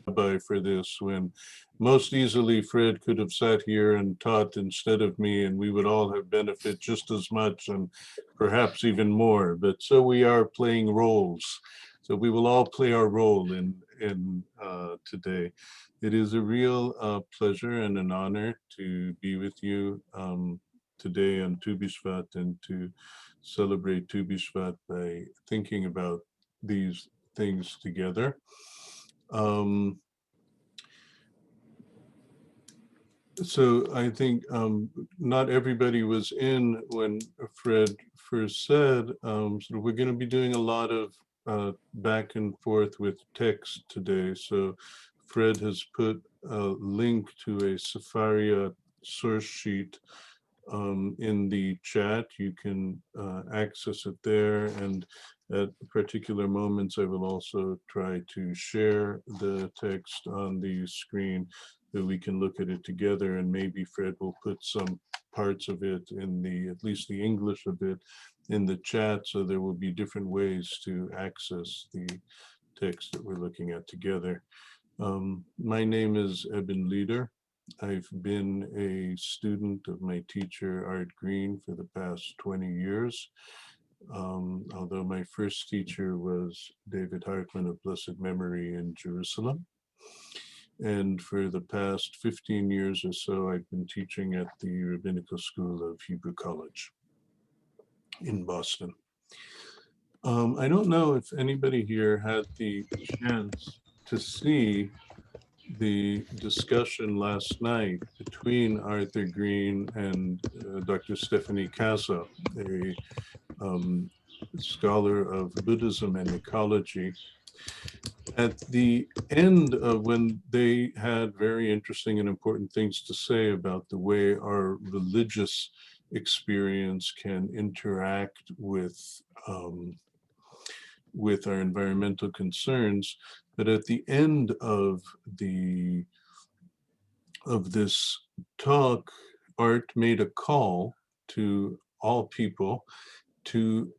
rabbi for this, when most easily Fred could have sat here and taught instead of me, and we would all have benefit just as much and perhaps even more. But so we are playing roles. So we will all play our role in today. It is a real pleasure and an honor to be with you today on Tu Bishvat, and to celebrate Tu Bishvat by thinking about these things together. So I think not everybody was in when Fred first said, so we're going to be doing a lot of back and forth with text today. So Fred has put a link to a Sefaria source sheet in the chat. You can access it there, and at particular moments I will also try to share the text on the screen that we can look at it together, and maybe Fred will put some parts of it in the, at least the English of it, in the chat, so there will be different ways to access the text that we're looking at together. My name is Eben Lieder. I've been a student of my teacher, Art Green, for the past 20 years. Although my first teacher was David Hartman of blessed memory in Jerusalem. And for the past 15 years or so, I've been teaching at the Rabbinical School of Hebrew College in Boston. I don't know if anybody here had the chance to see the discussion last night between Arthur Green and Dr. Stephanie Casa, a scholar of Buddhism and ecology. At the end of when they had very interesting and important things to say about the way our religious experience can interact with our environmental concerns, but at the end of this talk, Art made a call to all people to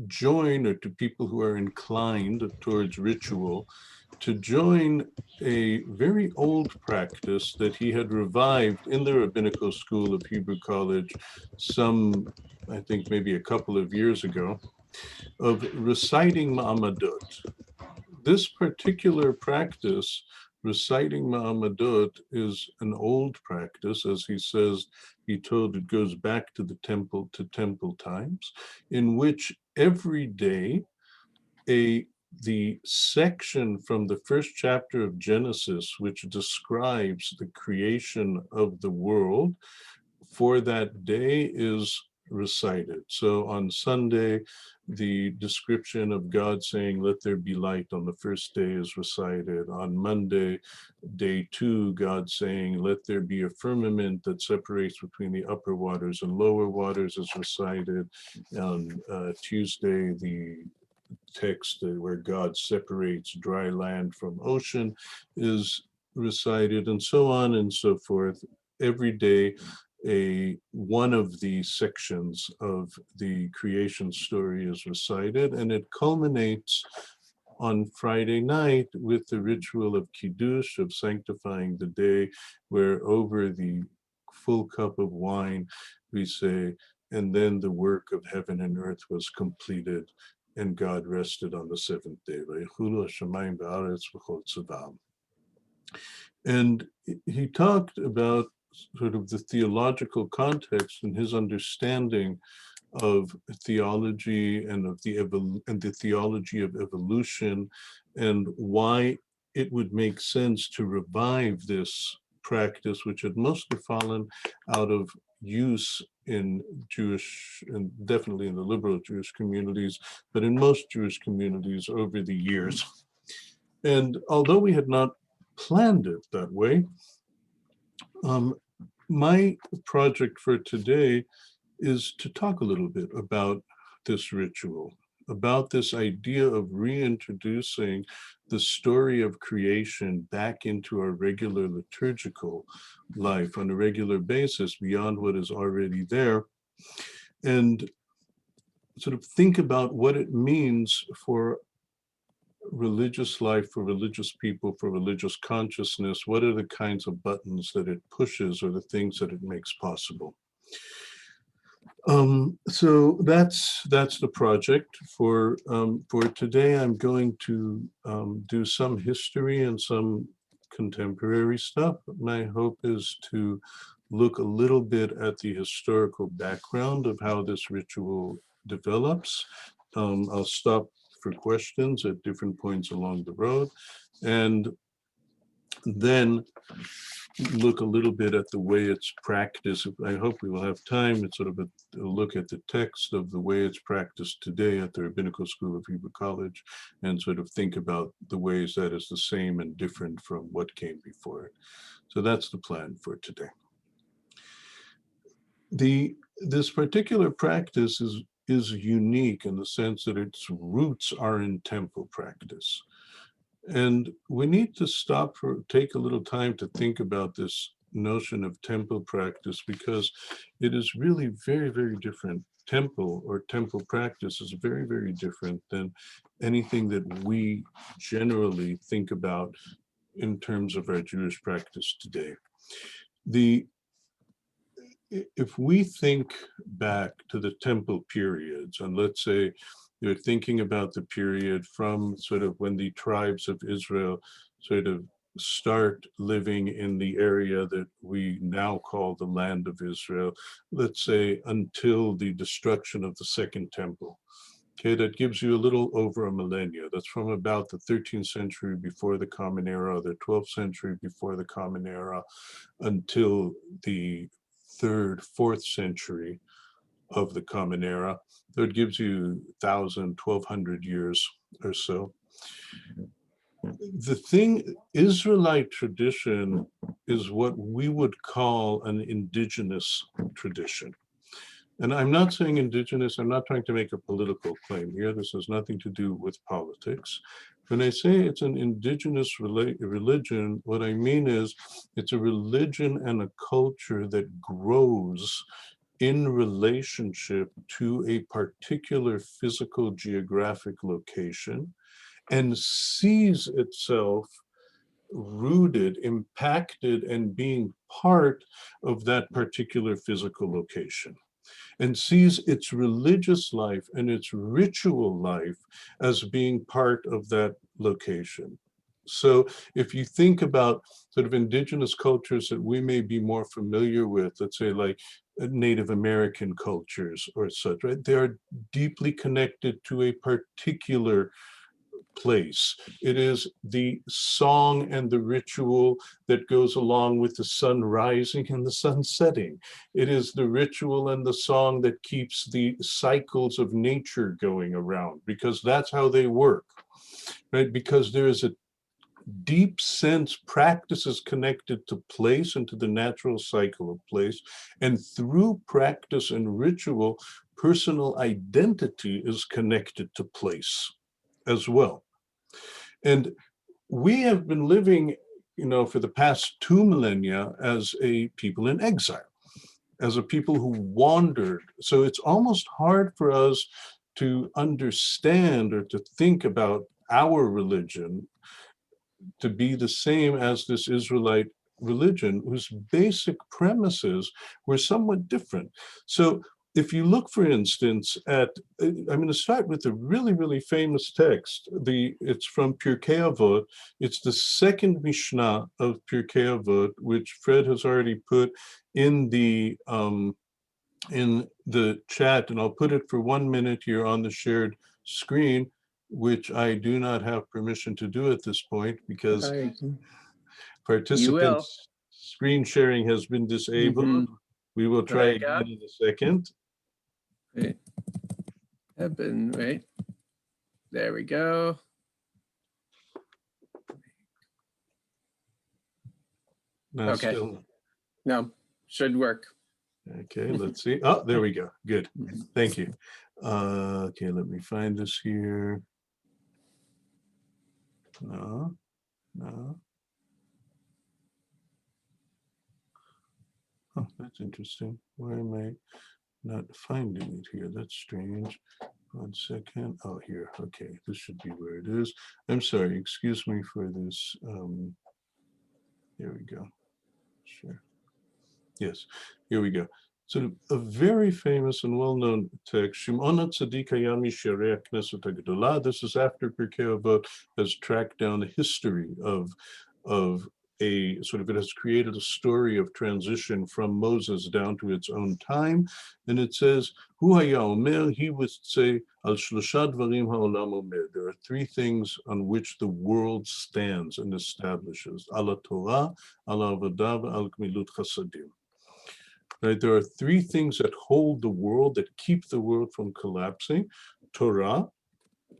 join, or to people who are inclined towards ritual, to join a very old practice that he had revived in the Rabbinical School of Hebrew College some, I think maybe a couple of years ago, of reciting Maamadot. This particular practice, reciting Maamadot, is an old practice. As he says, he told it goes back to the temple times, in which every day the section from the first chapter of Genesis, which describes the creation of the world, for that day is recited. So on Sunday, the description of God saying, "Let there be light" on the first day is recited. On Monday, day 2, God saying, "Let there be a firmament that separates between the upper waters and lower waters" is recited. On Tuesday, the text where God separates dry land from ocean is recited, and so on and so forth. Every day, one of the sections of the creation story is recited, and it culminates on Friday night with the ritual of Kiddush, of sanctifying the day, where over the full cup of wine we say, "And then the work of heaven and earth was completed, and God rested on the seventh day." And he talked about sort of the theological context and his understanding of theology and of the theology of evolution, and why it would make sense to revive this practice, which had mostly fallen out of use in Jewish, and definitely in the liberal Jewish communities, but in most Jewish communities over the years. And although we had not planned it that way, my project for today is to talk a little bit about this ritual, about this idea of reintroducing the story of creation back into our regular liturgical life on a regular basis beyond what is already there, and sort of think about what it means for religious life for religious people, for religious consciousness? What are the kinds of buttons that it pushes or the things that it makes possible? So that's the project for today. I'm going to do some history and some contemporary stuff. My hope is to look a little bit at the historical background of how this ritual develops. I'll stop for questions at different points along the road, and then look a little bit at the way it's practiced. I hope we will have time. It's sort of a look at the text of the way it's practiced today at the Rabbinical School of Hebrew College, and sort of think about the ways that is the same and different from what came before it. So that's the plan for today. This particular practice is unique in the sense that its roots are in temple practice. And we need to stop take a little time to think about this notion of temple practice, because it is really very, very different. Temple or temple practice is very, very different than anything that we generally think about in terms of our Jewish practice today. If we think back to the temple periods, and let's say you're thinking about the period from sort of when the tribes of Israel sort of start living in the area that we now call the land of Israel, let's say until the destruction of the Second Temple. Okay, that gives you a little over a millennia. That's from about the 13th century before the Common Era, the 12th century before the Common Era, until the 3rd, 4th century of the Common Era. So it gives you 1,000, 1,200 years or so. The thing, Israelite tradition is what we would call an indigenous tradition. And I'm not saying indigenous, I'm not trying to make a political claim here. This has nothing to do with politics. When I say it's an indigenous religion, what I mean is it's a religion and a culture that grows in relationship to a particular physical geographic location and sees itself rooted, impacted, and being part of that particular physical location, and sees its religious life and its ritual life as being part of that location. So if you think about sort of indigenous cultures that we may be more familiar with, let's say like Native American cultures or such, right? They are deeply connected to a particular place. It is the song and the ritual that goes along with the sun rising and the sun setting. It is the ritual and the song that keeps the cycles of nature going around, because that's how they work, right? Because there is a deep sense practice is connected to place and to the natural cycle of place. And through practice and ritual, personal identity is connected to place as well. And we have been living, for the past 2 millennia as a people in exile, as a people who wandered. So it's almost hard for us to understand or to think about our religion to be the same as this Israelite religion, whose basic premises were somewhat different. So if you look, for instance, at, I'm going to start with a really, really famous text. It's from Pirkei Avot. It's the second Mishnah of Pirkei Avot, which Fred has already put in the chat, and I'll put it for 1 minute here on the shared screen, which I do not have permission to do at this point because participants' screen sharing has been disabled. We will try again in a second. Right. Right. There we go. No, okay. Still. No, should work. Okay, let's see. Oh, there we go. Good. Thank you. Okay, let me find this here. No. Oh, that's interesting. Why am I not finding it here? That's strange. 1 second. Oh, here. Okay, this should be where it is. I'm sorry. Excuse me for this. There we go. Sure. Yes, here we go. So a very famous and well-known text, Shimon HaTzadik haya misharei HaKnesset HaGedolah. This is after Pirkei Avot has tracked down the history of a sort of, it has created a story of transition from Moses down to its own time. And it says, Hu haya omer, he would say, al shlosha dvarim ha'olam omer. There are three things on which the world stands and establishes. Ala Torah, ala avodah, al gmilut chasadim. Right, there are three things that hold the world, that keep the world from collapsing: Torah,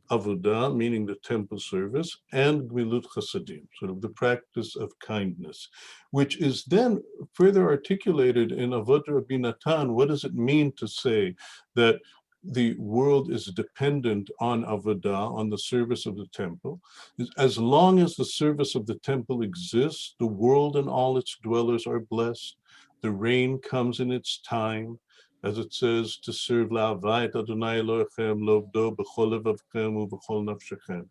avodah, meaning the temple service, and gmilut chasadim, sort of the practice of kindness, which is then further articulated in Avot Rabbi Natan. What does it mean to say that the world is dependent on avodah, on the service of the temple? As long as the service of the temple exists, the world and all its dwellers are blessed. The rain comes in its time, as it says, to serve la'avah et Adonai Elohechem lo'avdo b'chol levavchem u'b'chol nafshechem.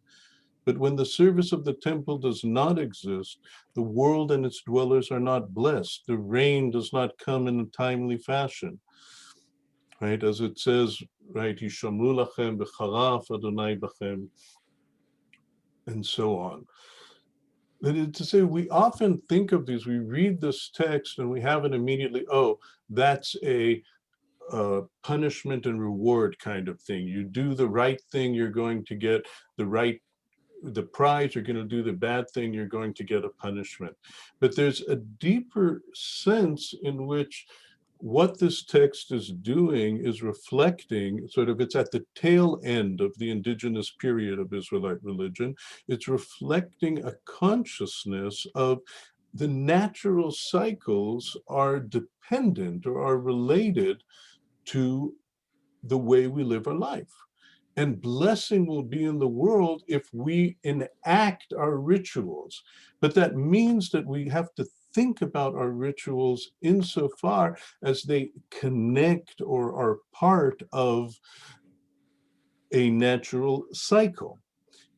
But when the service of the temple does not exist, the world and its dwellers are not blessed. The rain does not come in a timely fashion. Right, as it says, right, Yishamru lachem b'charaf Adonai b'chem, and so on. That is to say, we often think of these, we read this text and we have it immediately, oh, that's a punishment and reward kind of thing. You do the right thing, you're going to get the prize. You're going to do the bad thing, you're going to get a punishment. But there's a deeper sense in which what this text is doing is reflecting, sort of, it's at the tail end of the indigenous period of Israelite religion. It's reflecting a consciousness of the natural cycles are dependent or are related to the way we live our life. And blessing will be in the world if we enact our rituals. But that means that we have to think about our rituals insofar as they connect or are part of a natural cycle.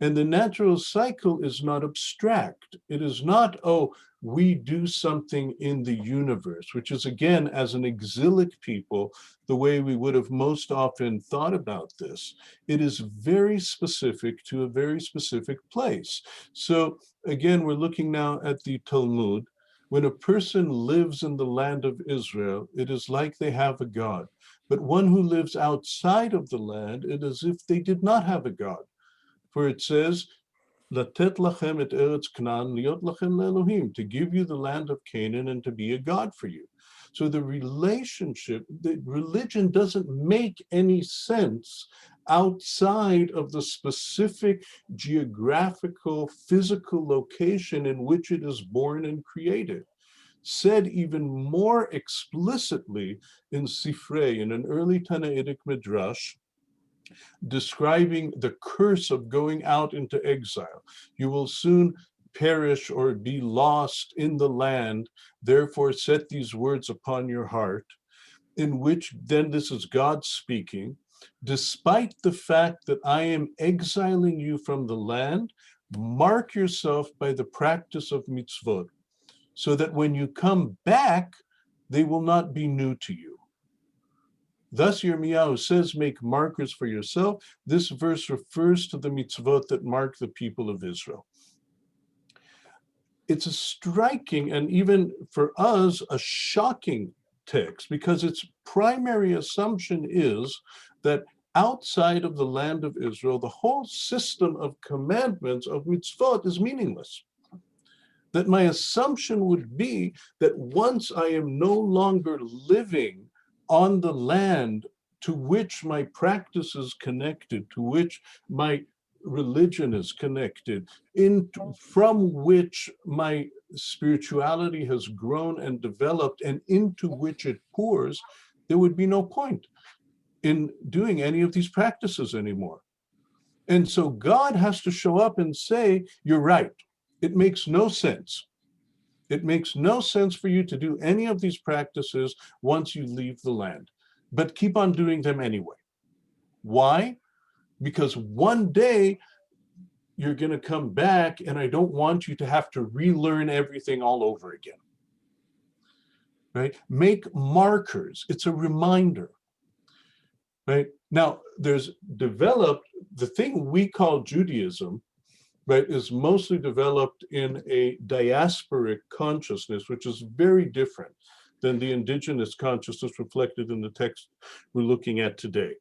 And the natural cycle is not abstract. It is not, oh, we do something in the universe, which is, again, as an exilic people, the way we would have most often thought about this. It is very specific to a very specific place. So again, we're looking now at the Talmud. When a person lives in the land of Israel, it is like they have a God. But one who lives outside of the land, it is as if they did not have a God. For it says, Latet lachem et eretz Canaan liot lachem leElohim, to give you the land of Canaan and to be a God for you. So the relationship, the religion doesn't make any sense outside of the specific geographical, physical location in which it is born and created. Said even more explicitly in Sifrei, in an early Tannaitic midrash, describing the curse of going out into exile. You will soon perish or be lost in the land, therefore set these words upon your heart, in which then this is God speaking, despite the fact that I am exiling you from the land, mark yourself by the practice of mitzvot, so that when you come back, they will not be new to you. Thus, Yirmiyahu says, make markers for yourself. This verse refers to the mitzvot that mark the people of Israel. It's a striking, and even for us, a shocking text, because its primary assumption is that outside of the land of Israel, the whole system of commandments, of mitzvot, is meaningless. That my assumption would be that once I am no longer living on the land to which my practice is connected, to which my religion is connected, from which my spirituality has grown and developed, and into which it pours, there would be no point in doing any of these practices anymore. And so God has to show up and say, you're right. It makes no sense. It makes no sense for you to do any of these practices once you leave the land, but keep on doing them anyway. Why? because one day you're going to come back, and I don't want you to have to relearn everything all over again. Right? Make markers. It's a reminder. Right? Now, there's developed, the thing we call Judaism, right, is mostly developed in a diasporic consciousness, which is very different than the indigenous consciousness reflected in the text we're looking at today.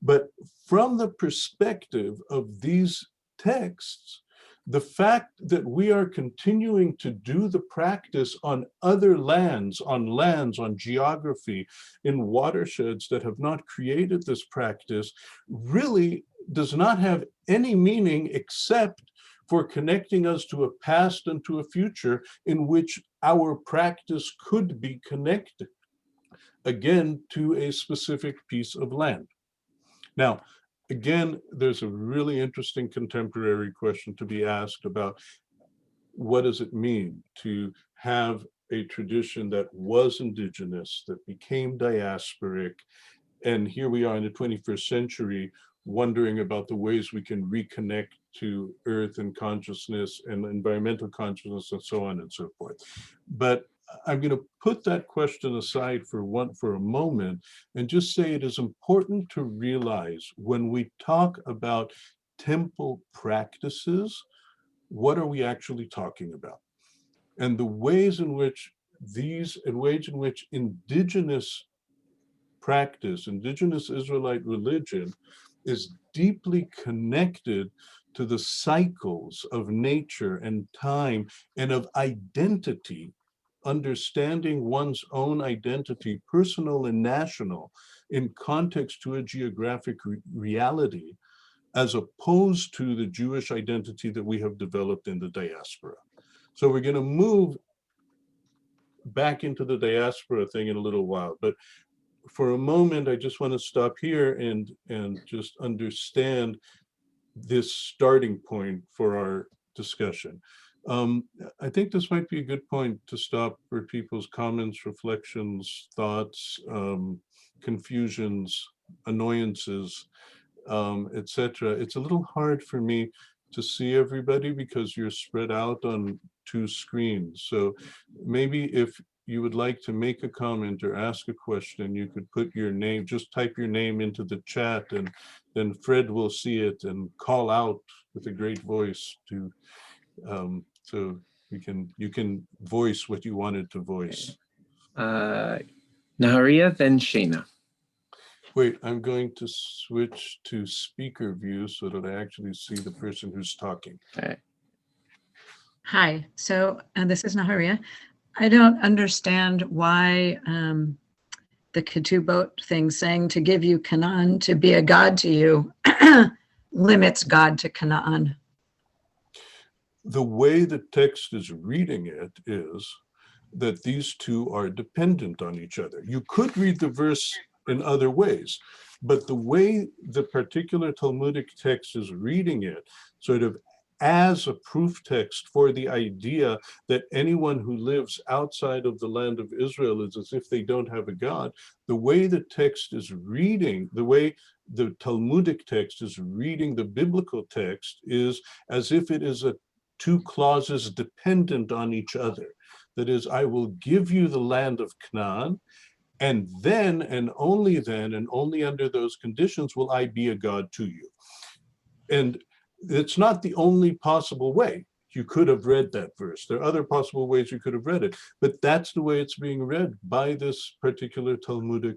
But from the perspective of these texts, the fact that we are continuing to do the practice on other lands, on geography, in watersheds that have not created this practice, really does not have any meaning except for connecting us to a past and to a future in which our practice could be connected, again, to a specific piece of land. Now, again, there's a really interesting contemporary question to be asked about what does it mean to have a tradition that was indigenous, that became diasporic, and here we are in the 21st century wondering about the ways we can reconnect to earth and consciousness and environmental consciousness and so on and so forth. But I'm going to put that question aside for a moment and just say it is important to realize when we talk about temple practices, what are we actually talking about? And the ways in which indigenous practice, indigenous Israelite religion, is deeply connected to the cycles of nature and time and of identity, understanding one's own identity, personal and national, in context to a geographic reality, as opposed to the Jewish identity that we have developed in the diaspora. So we're going to move back into the diaspora thing in a little while, but for a moment, I just want to stop here and just understand this starting point for our discussion. I think this might be a good point to stop for people's comments, reflections, thoughts, confusions, annoyances, etc. It's a little hard for me to see everybody because you're spread out on 2 screens. So maybe if you would like to make a comment or ask a question, you could put your name, just type your name into the chat, and then Fred will see it and call out with a great voice to, so you can voice what you wanted to voice. Naharia, then Shana. Wait, I'm going to switch to speaker view so that I actually see the person who's talking. Okay. Hi, so this is Naharia. I don't understand why the Ketubot thing saying to give you Canaan, to be a god to you, limits God to Canaan. The way the text is reading it is that these two are dependent on each other. You could read the verse in other ways, but the way the particular Talmudic text is reading it, sort of as a proof text for the idea that anyone who lives outside of the land of Israel is as if they don't have a God, the way the text is reading, the way the Talmudic text is reading the biblical text is as if it is 2 clauses dependent on each other. That is, I will give you the land of Canaan, and then, and only then, and only under those conditions will I be a God to you. And it's not the only possible way you could have read that verse. There are other possible ways you could have read it, but that's the way it's being read by this particular Talmudic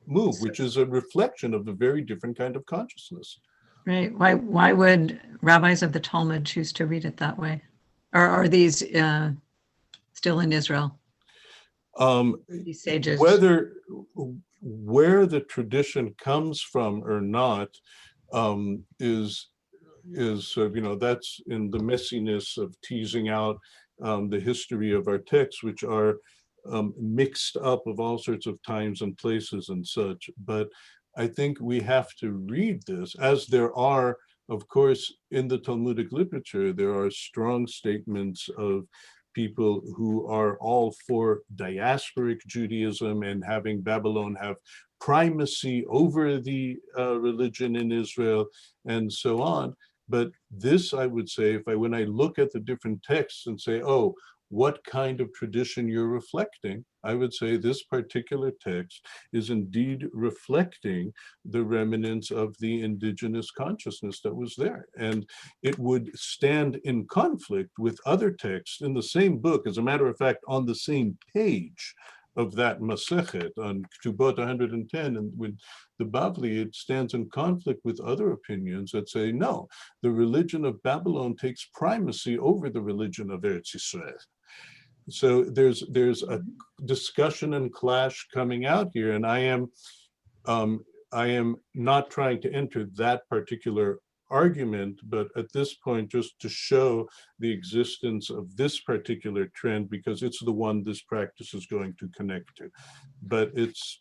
move, which is a reflection of a very different kind of consciousness. Right? Why would rabbis of the Talmud choose to read it that way? Or are these still in Israel? These sages. Where the tradition comes from or not is that's in the messiness of teasing out the history of our texts, which are mixed up of all sorts of times and places and such. But I think we have to read this, as there are, of course, in the Talmudic literature, there are strong statements of people who are all for diasporic Judaism and having Babylon have primacy over the religion in Israel and so on. But this, I would say, when I look at the different texts and say, oh, what kind of tradition you're reflecting, I would say this particular text is indeed reflecting the remnants of the indigenous consciousness that was there. And it would stand in conflict with other texts in the same book, as a matter of fact, on the same page of that Masechet on Ketubot 110, and with the Bavli, it stands in conflict with other opinions that say, no, the religion of Babylon takes primacy over the religion of Eretz Yisrael. So there's a discussion and clash coming out here, and I am not trying to enter that particular argument, but at this point, just to show the existence of this particular trend, because it's the one this practice is going to connect to. But it's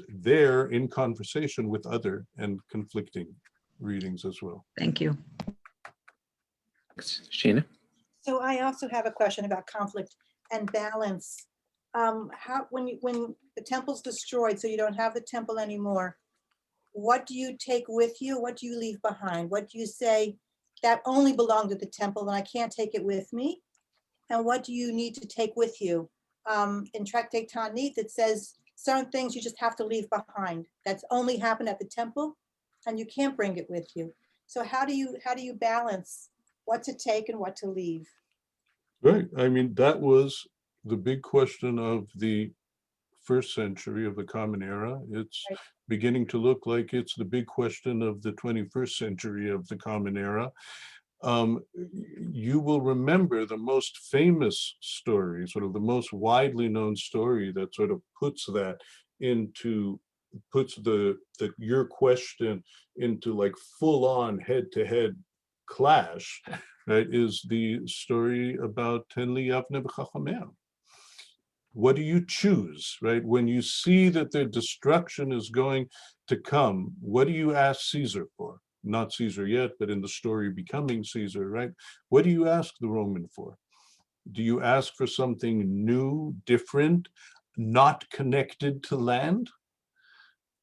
there in conversation with other and conflicting readings as well. Thank you. Sheena? So I also have a question about conflict and balance. When the temple's destroyed, so you don't have the temple anymore, what do you take with you? What do you leave behind? What do you say that only belonged to the temple and I can't take it with me? And what do you need to take with you? In Tractate Ta'anit, it says certain things you just have to leave behind. That's only happened at the temple, and you can't bring it with you. So how do you balance what to take and what to leave? Right. I mean, that was the big question of the first century of the Common Era. It's Right. beginning to look like it's the big question of the 21st century of the Common Era. You will remember the most famous story, sort of the most widely known story that sort of puts your question into like full-on head-to-head clash, right, is the story about Tenli Yavne B'Chachamim. What do you choose, right? When you see that their destruction is going to come, what do you ask Caesar for? Not Caesar yet, but in the story becoming Caesar, right? What do you ask the Roman for? Do you ask for something new, different, not connected to land?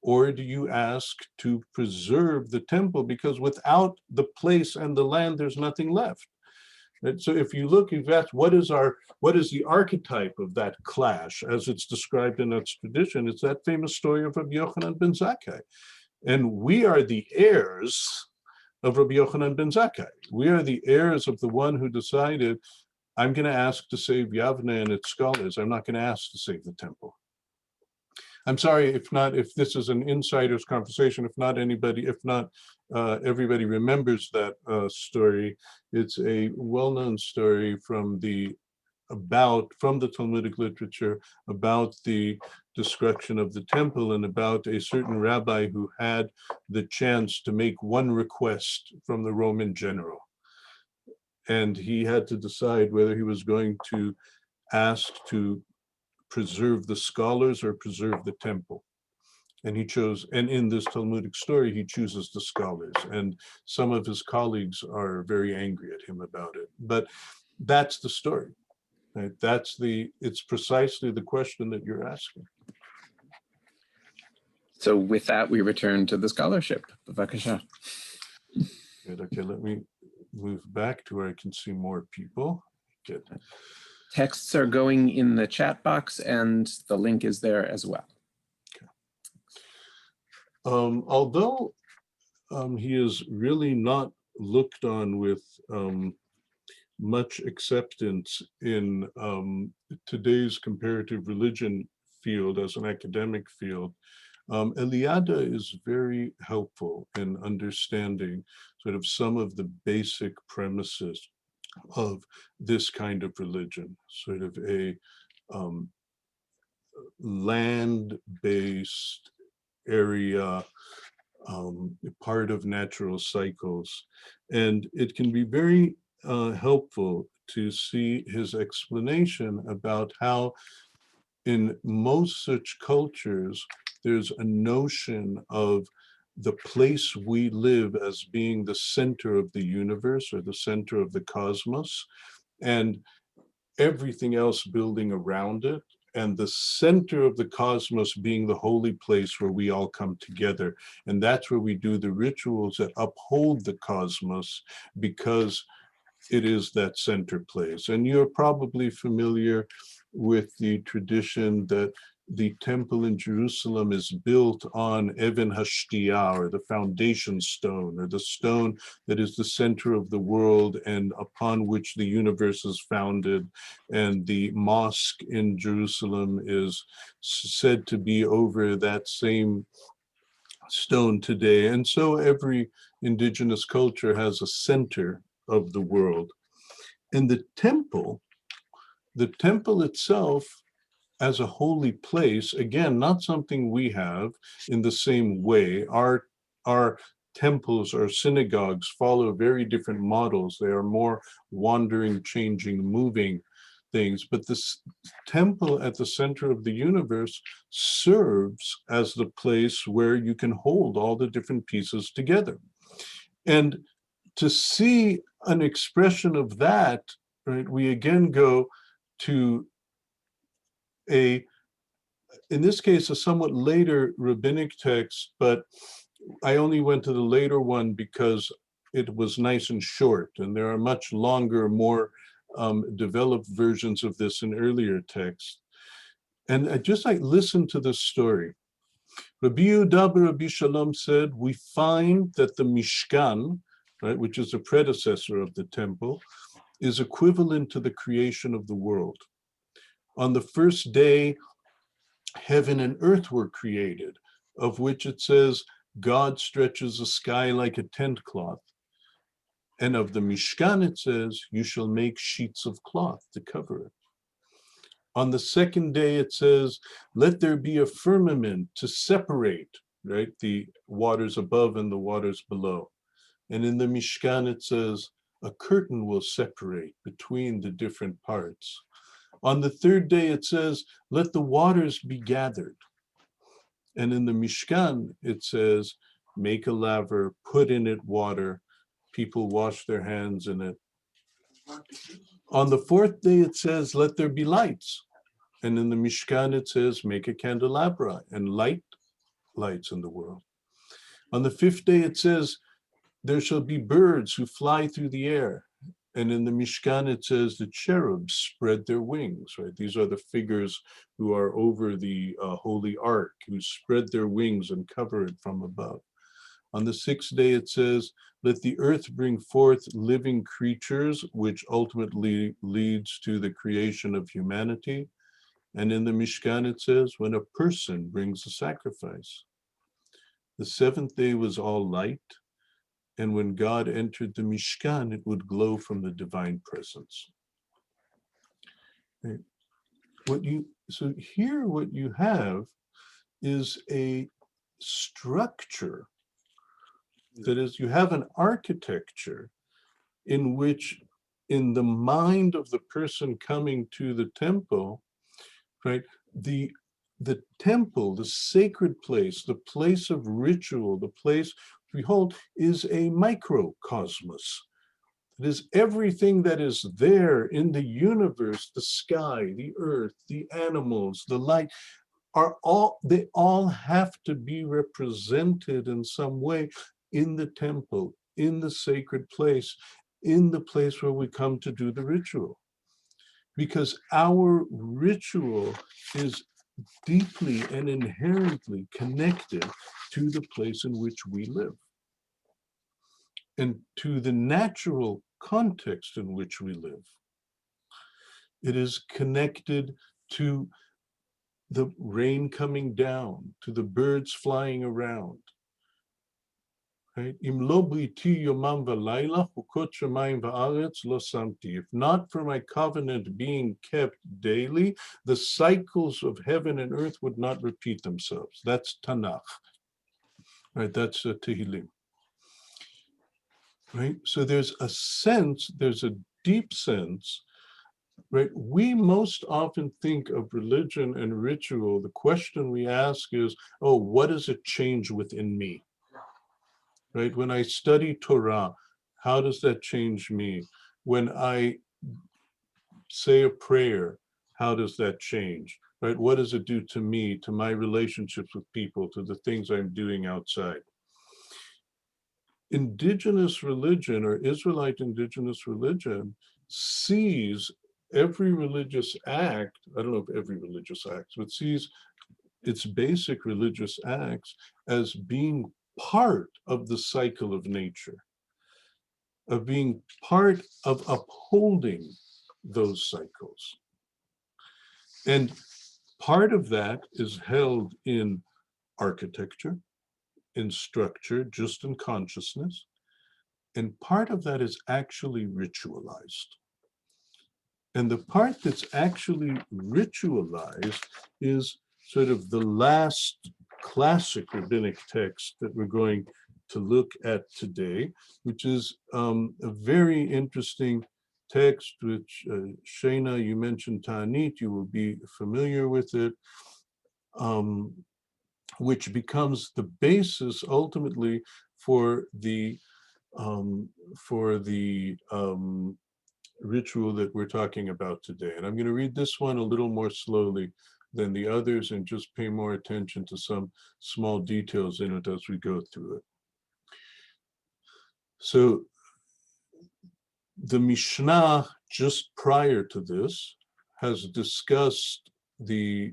Or do you ask to preserve the temple? Because without the place and the land, there's nothing left. And so if you look, you've asked, what is the archetype of that clash as it's described in that tradition? It's that famous story of Rabbi Yochanan ben Zakkai. And we are the heirs of Rabbi Yochanan ben Zakkai. We are the heirs of the one who decided, I'm going to ask to save Yavne and its scholars. I'm not going to ask to save the temple. I'm sorry if this is an insider's conversation, if not everybody remembers that story. It's a well-known story from the Talmudic literature about the destruction of the temple and about a certain rabbi who had the chance to make one request from the Roman general. And he had to decide whether he was going to ask to preserve the scholars or preserve the temple. And he chose, and in this Talmudic story, he chooses the scholars. And some of his colleagues are very angry at him about it. But that's the story. Right? It's precisely the question that you're asking. So with that, we return to the scholarship. B'vakasha. Good. Okay, let me move back to where I can see more people. Good. Texts are going in the chat box and the link is there as well. Okay. Although he is really not looked on with much acceptance in today's comparative religion field as an academic field, Eliada is very helpful in understanding sort of some of the basic premises of this kind of religion, sort of a land-based area, part of natural cycles. And it can be very helpful to see his explanation about how in most such cultures, there's a notion of the place we live as being the center of the universe or the center of the cosmos. And everything else building around it, and the center of the cosmos being the holy place where we all come together. And that's where we do the rituals that uphold the cosmos, because it is that center place. And you're probably familiar with the tradition that the temple in Jerusalem is built on Even Hashtiyah, or the foundation stone, or the stone that is the center of the world and upon which the universe is founded. And the mosque in Jerusalem is said to be over that same stone today. And so every indigenous culture has a center of the world. And the temple itself, as a holy place, again, not something we have in the same way. Our temples or synagogues follow very different models. They are more wandering, changing, moving things. But this temple at the center of the universe serves as the place where you can hold all the different pieces together. And to see an expression of that, right, we again go to in this case, a somewhat later rabbinic text, but I only went to the later one because it was nice and short, and there are much longer, more developed versions of this in earlier texts. And I just like listen to this story. Rabbi Yehuda Rabbi Shalom said, we find that the Mishkan, right, which is a predecessor of the temple, is equivalent to the creation of the world. On the first day, heaven and earth were created, of which it says, God stretches the sky like a tent cloth. And of the Mishkan, it says, you shall make sheets of cloth to cover it. On the second day, it says, let there be a firmament to separate, right, the waters above and the waters below. And in the Mishkan, it says, a curtain will separate between the different parts. On the third day, it says, let the waters be gathered. And in the Mishkan, it says, make a laver, put in it water, people wash their hands in it. On the fourth day, it says, let there be lights. And in the Mishkan, it says, make a candelabra and light lights in the world. On the fifth day, it says, there shall be birds who fly through the air. And in the Mishkan, it says the cherubs spread their wings, right? These are the figures who are over the Holy Ark, who spread their wings and cover it from above. On the sixth day, it says, let the earth bring forth living creatures, which ultimately leads to the creation of humanity. And in the Mishkan, it says, when a person brings a sacrifice. The seventh day was all light. And when God entered the Mishkan, it would glow from the divine presence. Right. So here what you have is a structure. That is, you have an architecture in which, in the mind of the person coming to the temple, right, the temple, the sacred place, the place of ritual, the place behold, is a microcosmos. It is everything that is there in the universe, the sky, the earth, the animals, the light, they all have to be represented in some way in the temple, in the sacred place, in the place where we come to do the ritual. Because our ritual is deeply and inherently connected to the place in which we live and to the natural context in which we live. It is connected to the rain coming down, to the birds flying around. Right? If not for my covenant being kept daily, the cycles of heaven and earth would not repeat themselves. That's Tanakh. Right? That's Tehillim. Right? So there's a sense, there's a deep sense, right? We most often think of religion and ritual. The question we ask is, oh, what does it change within me? Right? When I study Torah, how does that change me? When I say a prayer, how does that change? Right? What does it do to me, to my relationships with people, to the things I'm doing outside? Indigenous religion, or Israelite indigenous religion, sees every religious act, I don't know if every religious act, but sees its basic religious acts as being part of the cycle of nature, of being part of upholding those cycles. And part of that is held in architecture, in structure, just in consciousness. And part of that is actually ritualized. And the part that's actually ritualized is sort of the last classic rabbinic text that we're going to look at today, which is a very interesting text, which Shana, you mentioned Ta'anit, you will be familiar with it, which becomes the basis ultimately for the ritual that we're talking about today. And I'm going to read this one a little more slowly than the others and just pay more attention to some small details in it as we go through it. So the Mishnah just prior to this has discussed the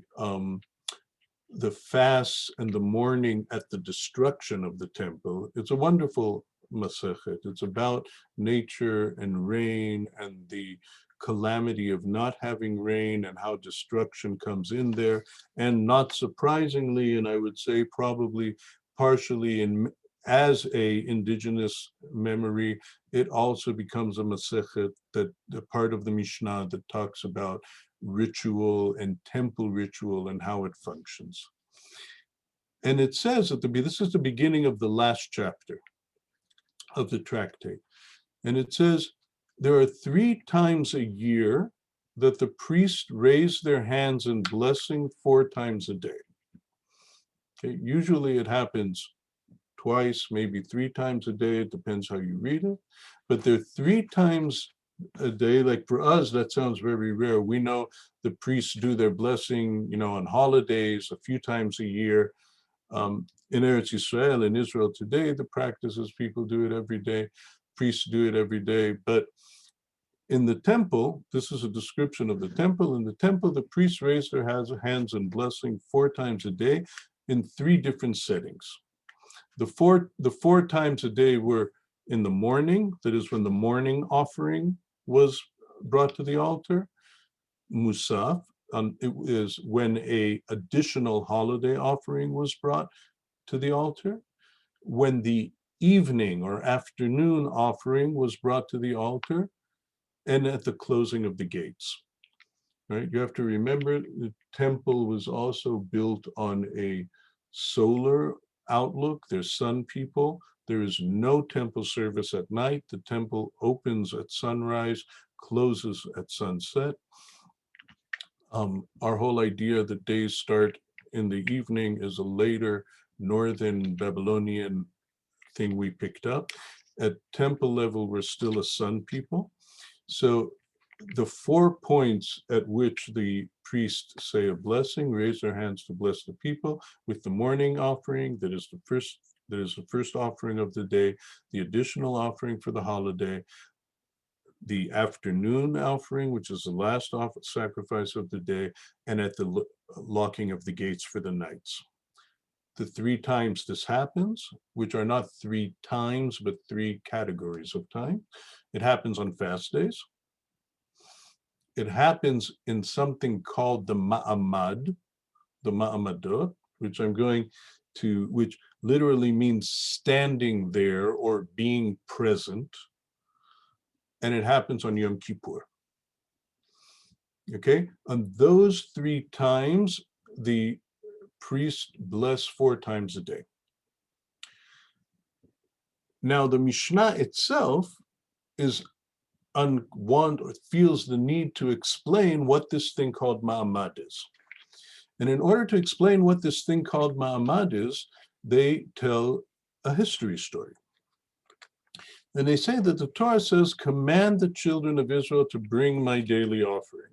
fasts and the mourning at the destruction of the temple. It's a wonderful Masechet. It's about nature and rain and the calamity of not having rain and how destruction comes in there. And not surprisingly, and I would say probably partially as a indigenous memory, it also becomes a Masechet, that the part of the Mishnah that talks about ritual and temple ritual and how it functions. And it says this is the beginning of the last chapter of the tractate. And it says, there are 3 times a year that the priests raise their hands in blessing 4 times a day. Okay, usually it happens twice, maybe 3 times a day. It depends how you read it. But there are 3 times a day. Like for us, that sounds very rare. We know the priests do their blessing, on holidays a few times a year. In Eretz Yisrael, in Israel today, the practice is people do it every day. Priests do it every day. But in the temple, this is a description of the temple. In the temple, the priests raise their hands in blessing 4 times a day in 3 different settings. The four times a day were in the morning, that is when the morning offering was brought to the altar. Musaf, it is when a additional holiday offering was brought to the altar. When the evening or afternoon offering was brought to the altar, and at the closing of the gates. Right? You have to remember the temple was also built on a solar outlook. There's sun people. There is no temple service at night. The temple opens at sunrise, closes at sunset. Our whole idea that days start in the evening is a later northern Babylonian thing we picked up. At temple level, we're still a sun people. So the 4 points at which the priests say a blessing, raise their hands to bless the people, with the morning offering, that is the first offering of the day, the additional offering for the holiday, the afternoon offering, which is the last sacrifice of the day, and at the locking of the gates for the nights. The 3 times this happens, which are not 3 times, but 3 categories of time. It happens on fast days. It happens in something called the Ma'amad, the Maamadot, which literally means standing there or being present. And it happens on Yom Kippur. Okay, on those 3 times, the priest bless 4 times a day. Now, the Mishnah itself feels the need to explain what this thing called Ma'amad is. And in order to explain what this thing called Ma'amad is, they tell a history story. And they say that the Torah says, command the children of Israel to bring my daily offering.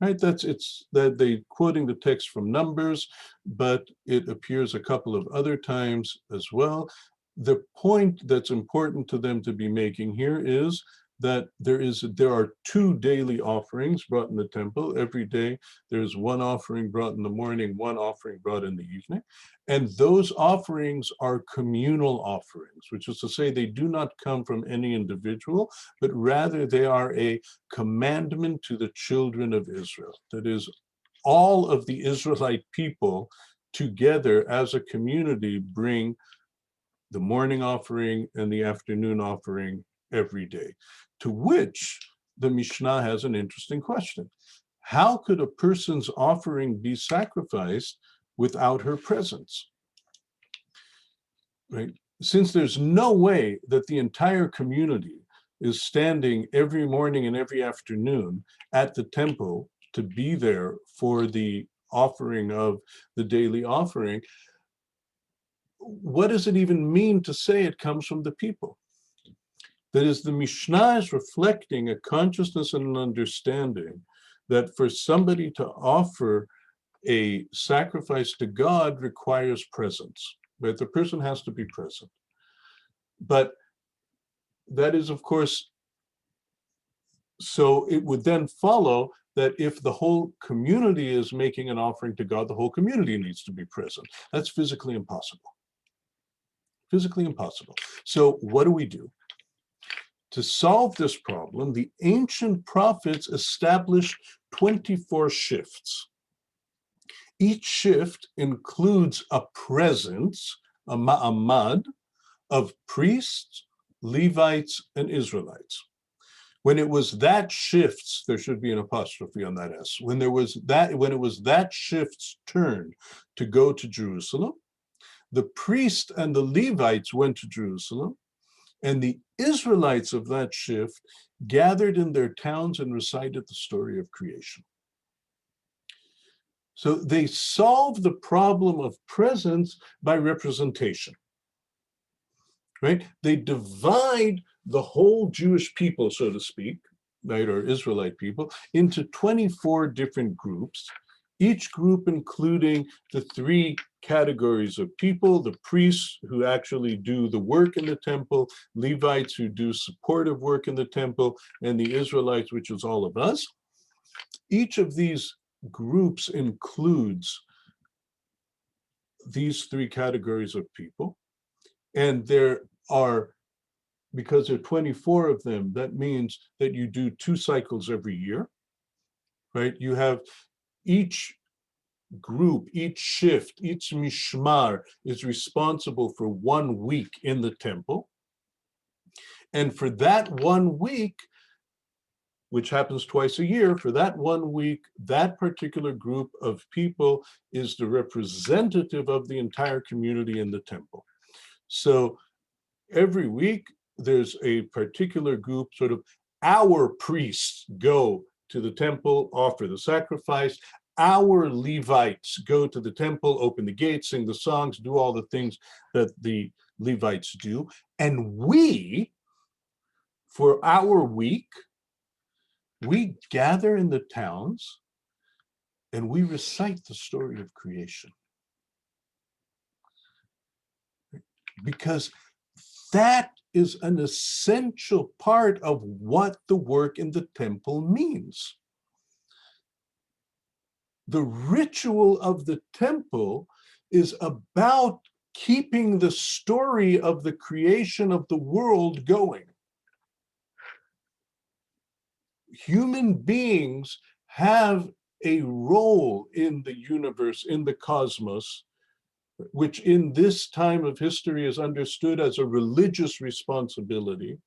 Right, that they quoting the text from Numbers, but it appears a couple of other times as well. The point that's important to them to be making here is that there are two daily offerings brought in the temple every day. There's one offering brought in the morning, one offering brought in the evening. And those offerings are communal offerings, which is to say they do not come from any individual, but rather they are a commandment to the children of Israel. That is, all of the Israelite people together as a community bring the morning offering and the afternoon offering every day. To which the Mishnah has an interesting question. How could a person's offering be sacrificed without her presence? Right? Since there's no way that the entire community is standing every morning and every afternoon at the temple to be there for the offering of the daily offering, what does it even mean to say it comes from the people? That is, the Mishnah is reflecting a consciousness and an understanding that for somebody to offer a sacrifice to God requires presence, right? The person has to be present. But that is, of course, so it would then follow that if the whole community is making an offering to God, the whole community needs to be present. That's physically impossible. Physically impossible. So what do? To solve this problem, the ancient prophets established 24 shifts. Each shift includes a presence, a ma'amad, of priests, Levites, and Israelites. When it was that shifts, there should be an apostrophe on that S. When it was that shift's turn to go to Jerusalem, the priest and the Levites went to Jerusalem, and the Israelites of that shift gathered in their towns and recited the story of creation. So they solved the problem of presence by representation, right? They divide the whole Jewish people, so to speak, right, or Israelite people, into 24 different groups, each group including the three categories of people: the priests who actually do the work in the temple, Levites who do supportive work in the temple, and the Israelites, which is all of us. Each of these groups includes these three categories of people. And there are, because there are 24 of them, that means that you do 2 cycles every year, right? You have each group, each shift, each mishmar is responsible for 1 week in the temple. And for that 1 week, which happens twice a year, for that 1 week, that particular group of people is the representative of the entire community in the temple. So every week, there's a particular group, sort of our priests go to the temple, offer the sacrifice. Our Levites go to the temple, open the gates, sing the songs, do all the things that the Levites do. And we, for our week, we gather in the towns and we recite the story of creation. Because that is an essential part of what the work in the temple means. The ritual of the temple is about keeping the story of the creation of the world going. Human beings have a role in the universe, in the cosmos, which in this time of history is understood as a religious responsibility.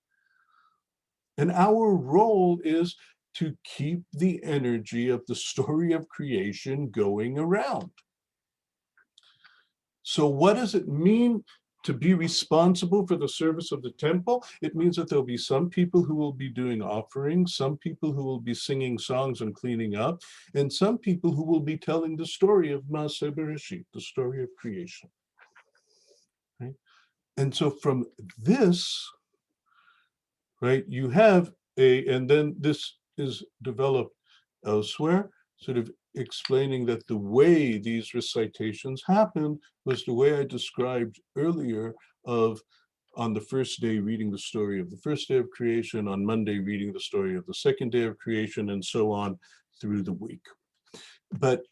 And our role is to keep the energy of the story of creation going around. So what does it mean to be responsible for the service of the temple? It means that there'll be some people who will be doing offerings, some people who will be singing songs and cleaning up, and some people who will be telling the story of Maaseh Bereshit, the story of creation. Right? And so from this, right? You have and then this is developed elsewhere, sort of explaining that the way these recitations happened was the way I described earlier of on the first day reading the story of the first day of creation, on Monday reading the story of the second day of creation, and so on through the week. But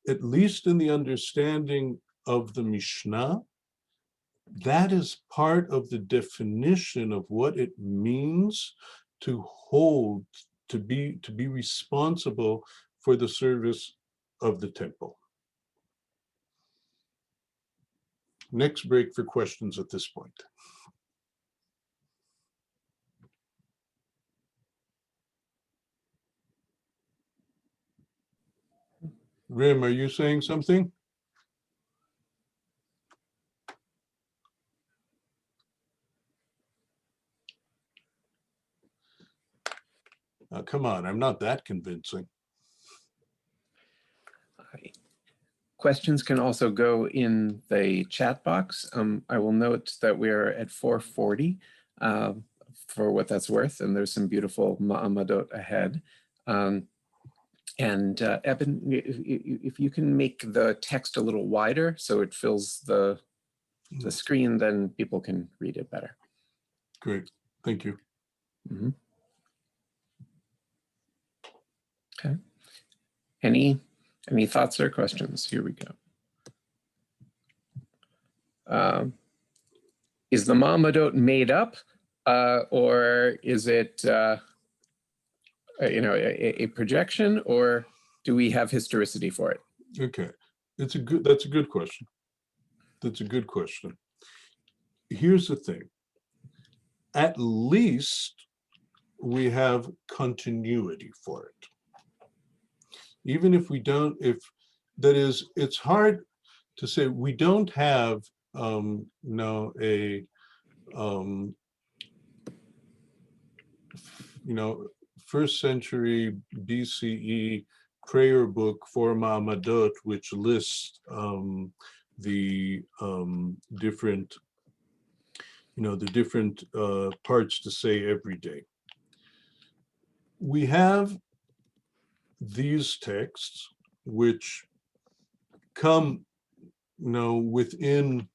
at least in the understanding of the Mishnah, that is part of the definition of what it means to hold, to be responsible for the service of the temple. Next break for questions at this point. Rim, are you saying something? Come on, I'm not that convincing. Questions can also go in the chat box. I will note that we're at 4:40 for what that's worth, and there's some beautiful Maamadot ahead. And Eben, if you can make the text a little wider so it fills the screen, then people can read it better. Great, thank you. Mm-hmm. Okay. Any thoughts or questions? Here we go. Is the Maamadot made up, or is it a projection, or do we have historicity for it? Okay, that's a good question. That's a good question. Here's the thing. At least we have continuity for it. Even if we don't, that is, it's hard to say we don't have first century BCE prayer book for Maamadot, which lists the different parts to say every day. We have these texts which come, within,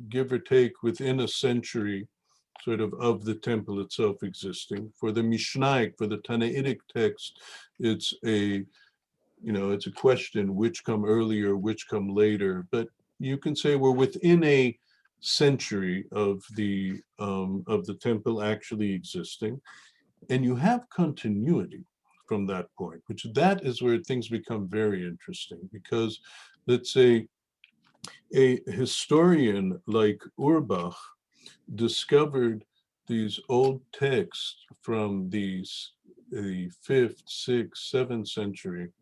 give or take, within a century sort of the temple itself existing. For the Mishnaic, for the Tannaitic text, it's a question, which come earlier, which come later, but you can say we're within a century of the temple actually existing, and you have continuity from that point, that is where things become very interesting, because let's say a historian like Urbach discovered these old texts from the 5th, 6th, 7th century,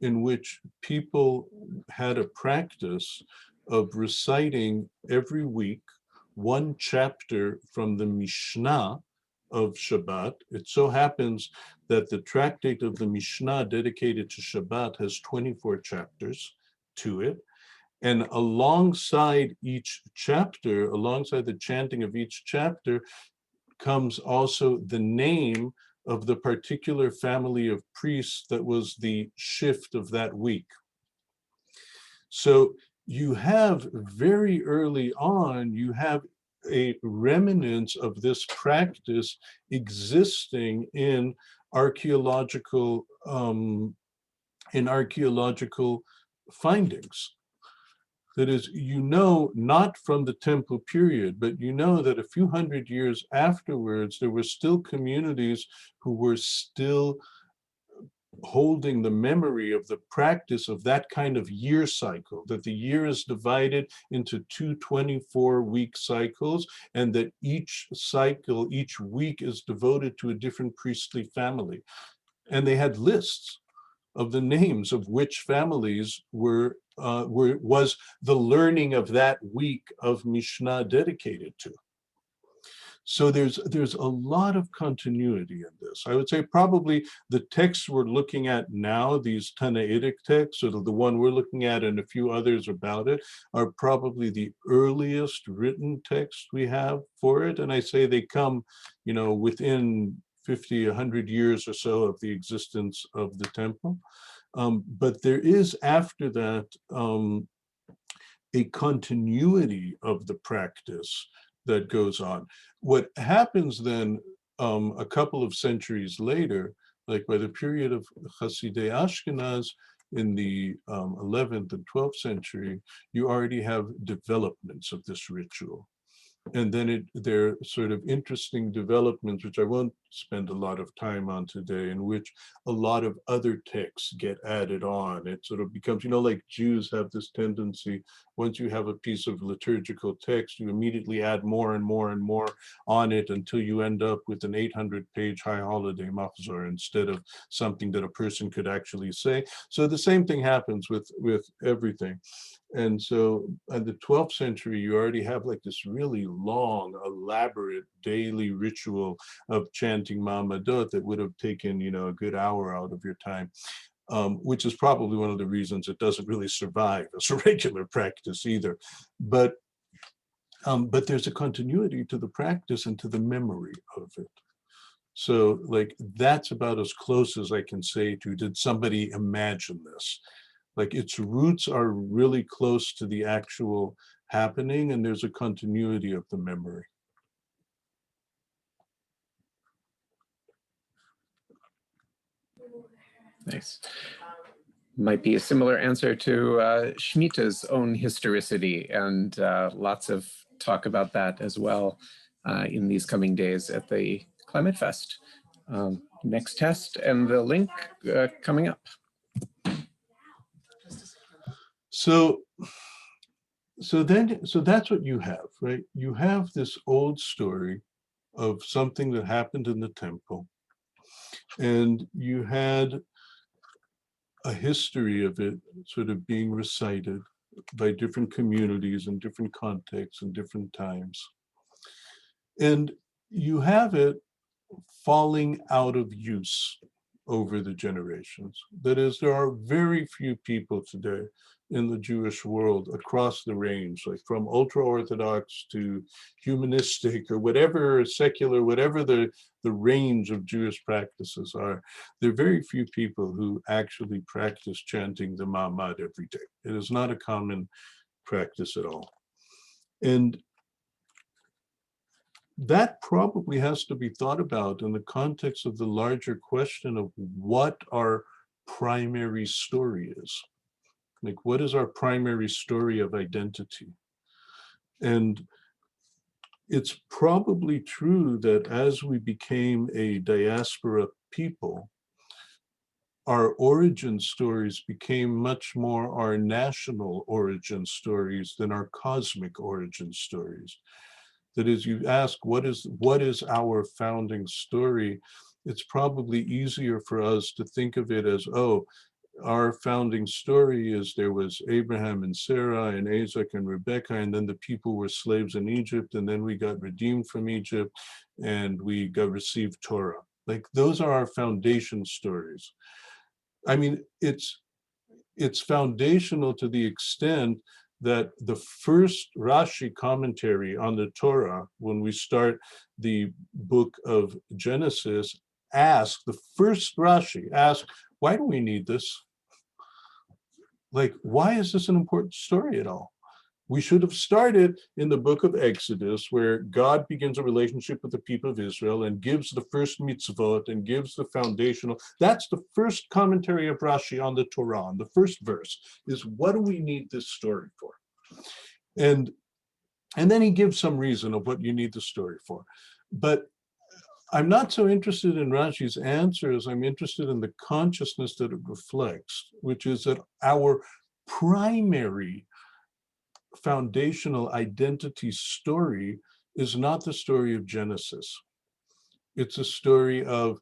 in which people had a practice of reciting every week one chapter from the Mishnah of Shabbat. It so happens that the tractate of the Mishnah dedicated to Shabbat has 24 chapters to it. And alongside each chapter, alongside the chanting of each chapter, comes also the name of the particular family of priests that was the shift of that week. So you have very early on, you have a remnants of this practice existing in archaeological findings. That is, not from the temple period, but that a few hundred years afterwards, there were still communities who were still holding the memory of the practice of that kind of year cycle, that the year is divided into 2 24-week cycles, and that each cycle, each week is devoted to a different priestly family. And they had lists of the names of which families was the learning of that week of Mishnah dedicated to. So there's a lot of continuity in this. I would say probably the texts we're looking at now, these Tannaitic texts, or the one we're looking at and a few others about it, are probably the earliest written text we have for it. And I say they come, within 50, 100 years or so of the existence of the temple. But there is after that a continuity of the practice that goes on. What happens then a couple of centuries later, like by the period of Hasidei Ashkenaz in the 11th and 12th century, you already have developments of this ritual. And then there are sort of interesting developments, which I won't spend a lot of time on today, in which a lot of other texts get added on. It sort of becomes, like Jews have this tendency, once you have a piece of liturgical text, you immediately add more and more and more on it until you end up with an 800-page high holiday machzor instead of something that a person could actually say. So the same thing happens with everything. And so in the 12th century, you already have like this really long, elaborate daily ritual of chanting Maamadot that would have taken, a good hour out of your time, which is probably one of the reasons it doesn't really survive as a regular practice either. But there's a continuity to the practice and to the memory of it. So like, that's about as close as I can say to, did somebody imagine this? Like, its roots are really close to the actual happening, and there's a continuity of the memory. Nice. Might be a similar answer to Shemitah's own historicity, and lots of talk about that as well in these coming days at the Climate Fest. Next test and the link coming up. So that's what you have, right? You have this old story of something that happened in the temple, and you had a history of it sort of being recited by different communities in different contexts and different times. And you have it falling out of use over the generations. That is, there are very few people today in the Jewish world across the range, like from ultra-Orthodox to humanistic or whatever, secular, whatever the range of Jewish practices are. There are very few people who actually practice chanting the Ma'amad every day. It is not a common practice at all. And that probably has to be thought about in the context of the larger question of what our primary story is. Like, what is our primary story of identity? And it's probably true that as we became a diaspora people, our origin stories became much more our national origin stories than our cosmic origin stories. That is, you ask, what is our founding story? It's probably easier for us to think of it as, oh, our founding story is there was Abraham and Sarah and Isaac and Rebecca, and then the people were slaves in Egypt, and then we got redeemed from Egypt, and we received Torah. Like, those are our foundation stories. I mean, it's foundational to the extent that the first Rashi commentary on the Torah, when we start the book of Genesis, the first Rashi asked, why do we need this? Like, why is this an important story at all? We should have started in the book of Exodus, where God begins a relationship with the people of Israel and gives the first mitzvot and gives the foundational. That's the first commentary of Rashi on the Torah. The first verse is, what do we need this story for? And then he gives some reason of what you need the story for. But I'm not so interested in Rashi's answer as I'm interested in the consciousness that it reflects, which is that our primary foundational identity story is not the story of Genesis. It's a story of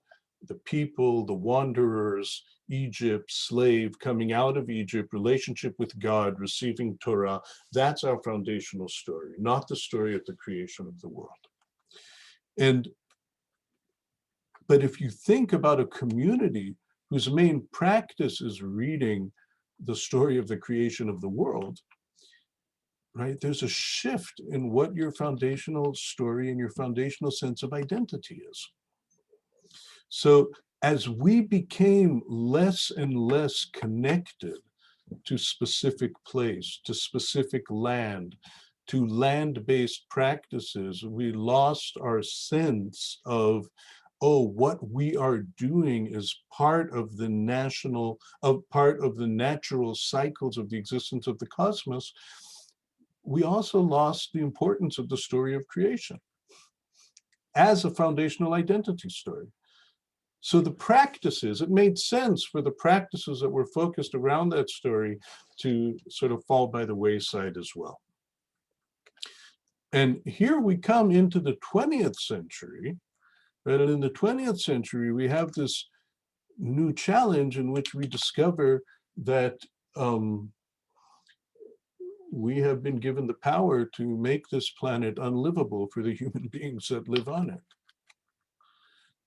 the people, the wanderers, Egypt, slave, coming out of Egypt, relationship with God, receiving Torah. That's our foundational story, not the story of the creation of the world. But if you think about a community whose main practice is reading the story of the creation of the world, right? There's a shift in what your foundational story and your foundational sense of identity is. So as we became less and less connected to specific place, to specific land, to land-based practices, we lost our sense of, oh, what we are doing is part of the natural cycles of the existence of the cosmos. We also lost the importance of the story of creation as a foundational identity story. So the practices, it made sense for the practices that were focused around that story to sort of fall by the wayside as well. And here we come into the 20th century, right? And in the 20th century, we have this new challenge in which we discover that we have been given the power to make this planet unlivable for the human beings that live on it.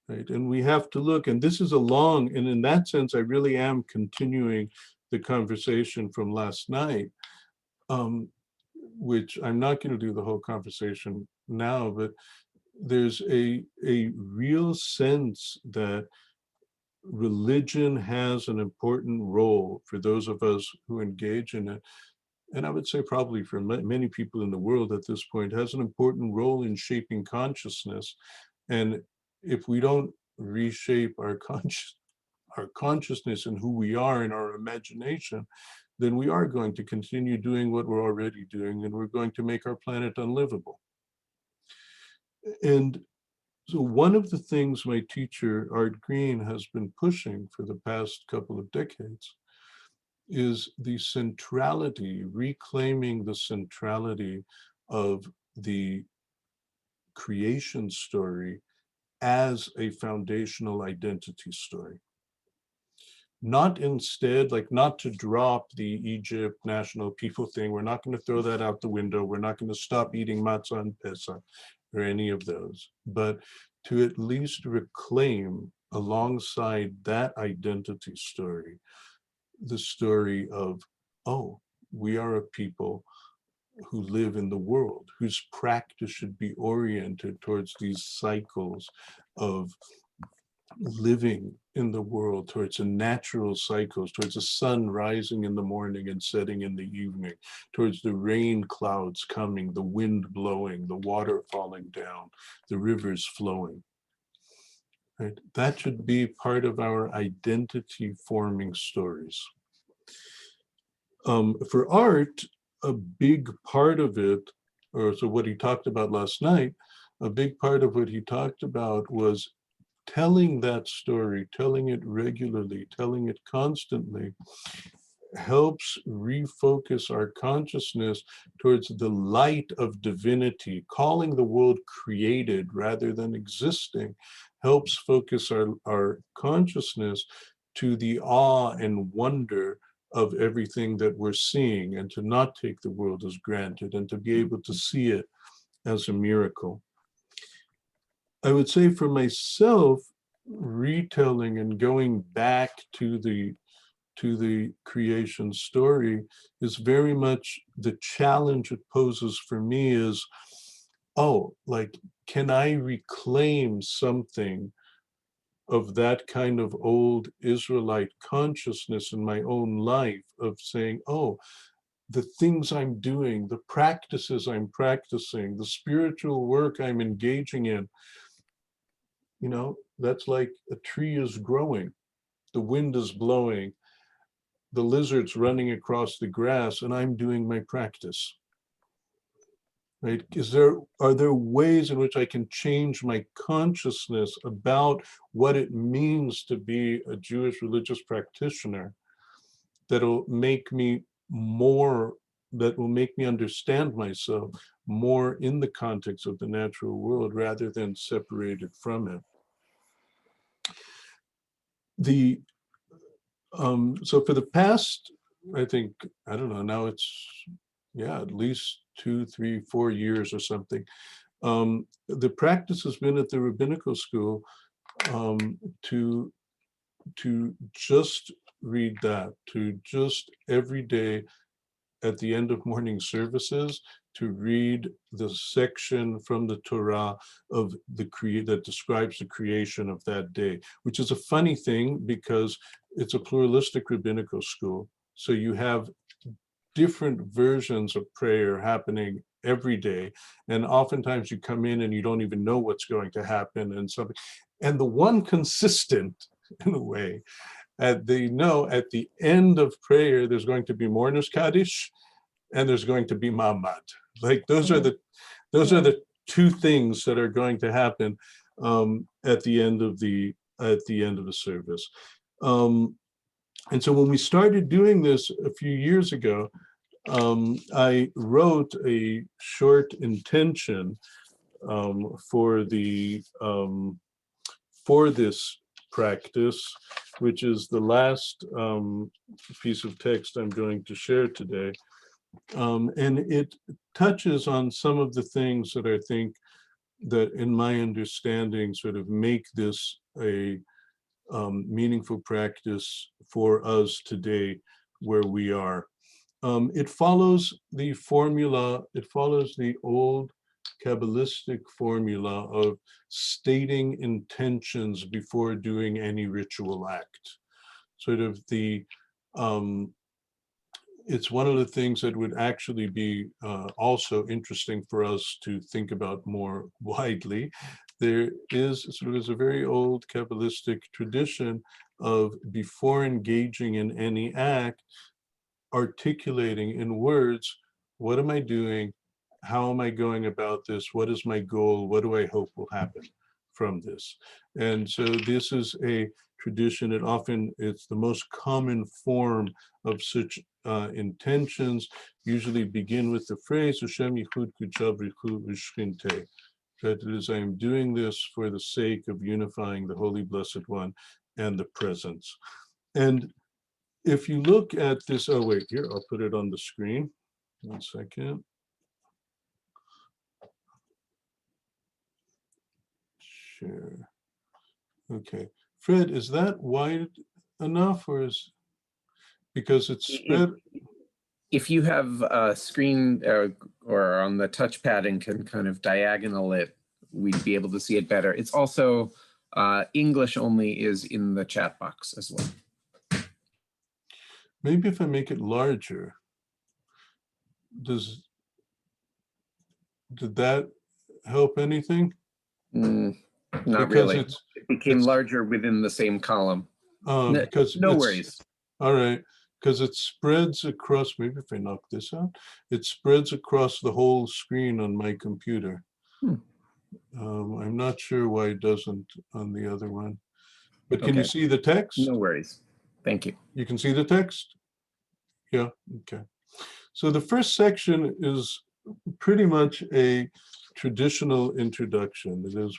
Right? And we have to look, and this is a long, and in that sense, I really am continuing the conversation from last night, which I'm not going to do the whole conversation now, but there's a real sense that religion has an important role for those of us who engage in it. And I would say probably for many people in the world at this point, has an important role in shaping consciousness. And if we don't reshape our consciousness and who we are in our imagination, then we are going to continue doing what we're already doing, and we're going to make our planet unlivable. And so one of the things my teacher, Art Green, has been pushing for the past couple of decades is the centrality, reclaiming the centrality of the creation story as a foundational identity story. Not instead, like not to drop the Egypt national people thing. We're not going to throw that out the window. We're not going to stop eating matzah and Pesach or any of those, but to at least reclaim alongside that identity story, the story of, oh, we are a people who live in the world, whose practice should be oriented towards these cycles of living in the world, towards a natural cycles, towards the sun rising in the morning and setting in the evening, towards the rain clouds coming, the wind blowing, the water falling down, the rivers flowing. Right? That should be part of our identity forming stories. For art, a big part of it, or so what he talked about last night, a big part of what he talked about was telling that story, telling it regularly, telling it constantly, helps refocus our consciousness towards the light of divinity. Calling the world created rather than existing helps focus our consciousness to the awe and wonder of everything that we're seeing, and to not take the world as granted, and to be able to see it as a miracle. I would say for myself, retelling and going back to the creation story is very much the challenge it poses for me is, oh, like, can I reclaim something of that kind of old Israelite consciousness in my own life of saying, oh, the things I'm doing, the practices I'm practicing, the spiritual work I'm engaging in, you know, that's like a tree is growing, the wind is blowing, the lizard's running across the grass, and I'm doing my practice. Right? Are there ways in which I can change my consciousness about what it means to be a Jewish religious practitioner that'll make me understand myself more in the context of the natural world rather than separated from it? So for the past, I think, I don't know, now it's, yeah, at least 2, 3, 4 years or something, The practice has been at the rabbinical school to just read that, to just every day at the end of morning services, to read the section from the Torah of that describes the creation of that day, which is a funny thing because it's a pluralistic rabbinical school. So you have different versions of prayer happening every day. And oftentimes you come in and you don't even know what's going to happen and something. And the one consistent, in a way, they know at the end of prayer, there's going to be Mourner's Kaddish and there's going to be Maamadot. Like those are the two things that are going to happen at the end of the service. And so when we started doing this a few years ago, I wrote a short intention for this practice, which is the last piece of text I'm going to share today. And it touches on some of the things that I think that, in my understanding, sort of make this a meaningful practice for us today where we are. It follows the formula, it follows the old Kabbalistic formula of stating intentions before doing any ritual act. Sort of it's one of the things that would actually be also interesting for us to think about more widely. There is a very old Kabbalistic tradition of, before engaging in any act, articulating in words, what am I doing? How am I going about this? What is my goal? What do I hope will happen from this? And so this is a tradition. It's the most common form of such intentions, usually begin with the phrase, Hashem yichud kudsha brichu u'shchinte. That is, I am doing this for the sake of unifying the Holy Blessed One and the presence. And if you look at this, oh wait, here, I'll put it on the screen. 1 second. Share. Okay. Fred, is that wide enough, or is, because it's spread? If you have a screen or on the touchpad and can kind of diagonal it, we'd be able to see it better. It's also English only is in the chat box as well. Maybe if I make it larger, did that help anything? Not Because really. It became larger within the same column. Because no worries. All right, because it spreads across, maybe if I knock this out, it spreads across the whole screen on my computer. I'm not sure why it doesn't on the other one. But can you see the text? No worries. Thank you. You can see the text? Yeah, okay. So the first section is pretty much a traditional introduction. It is,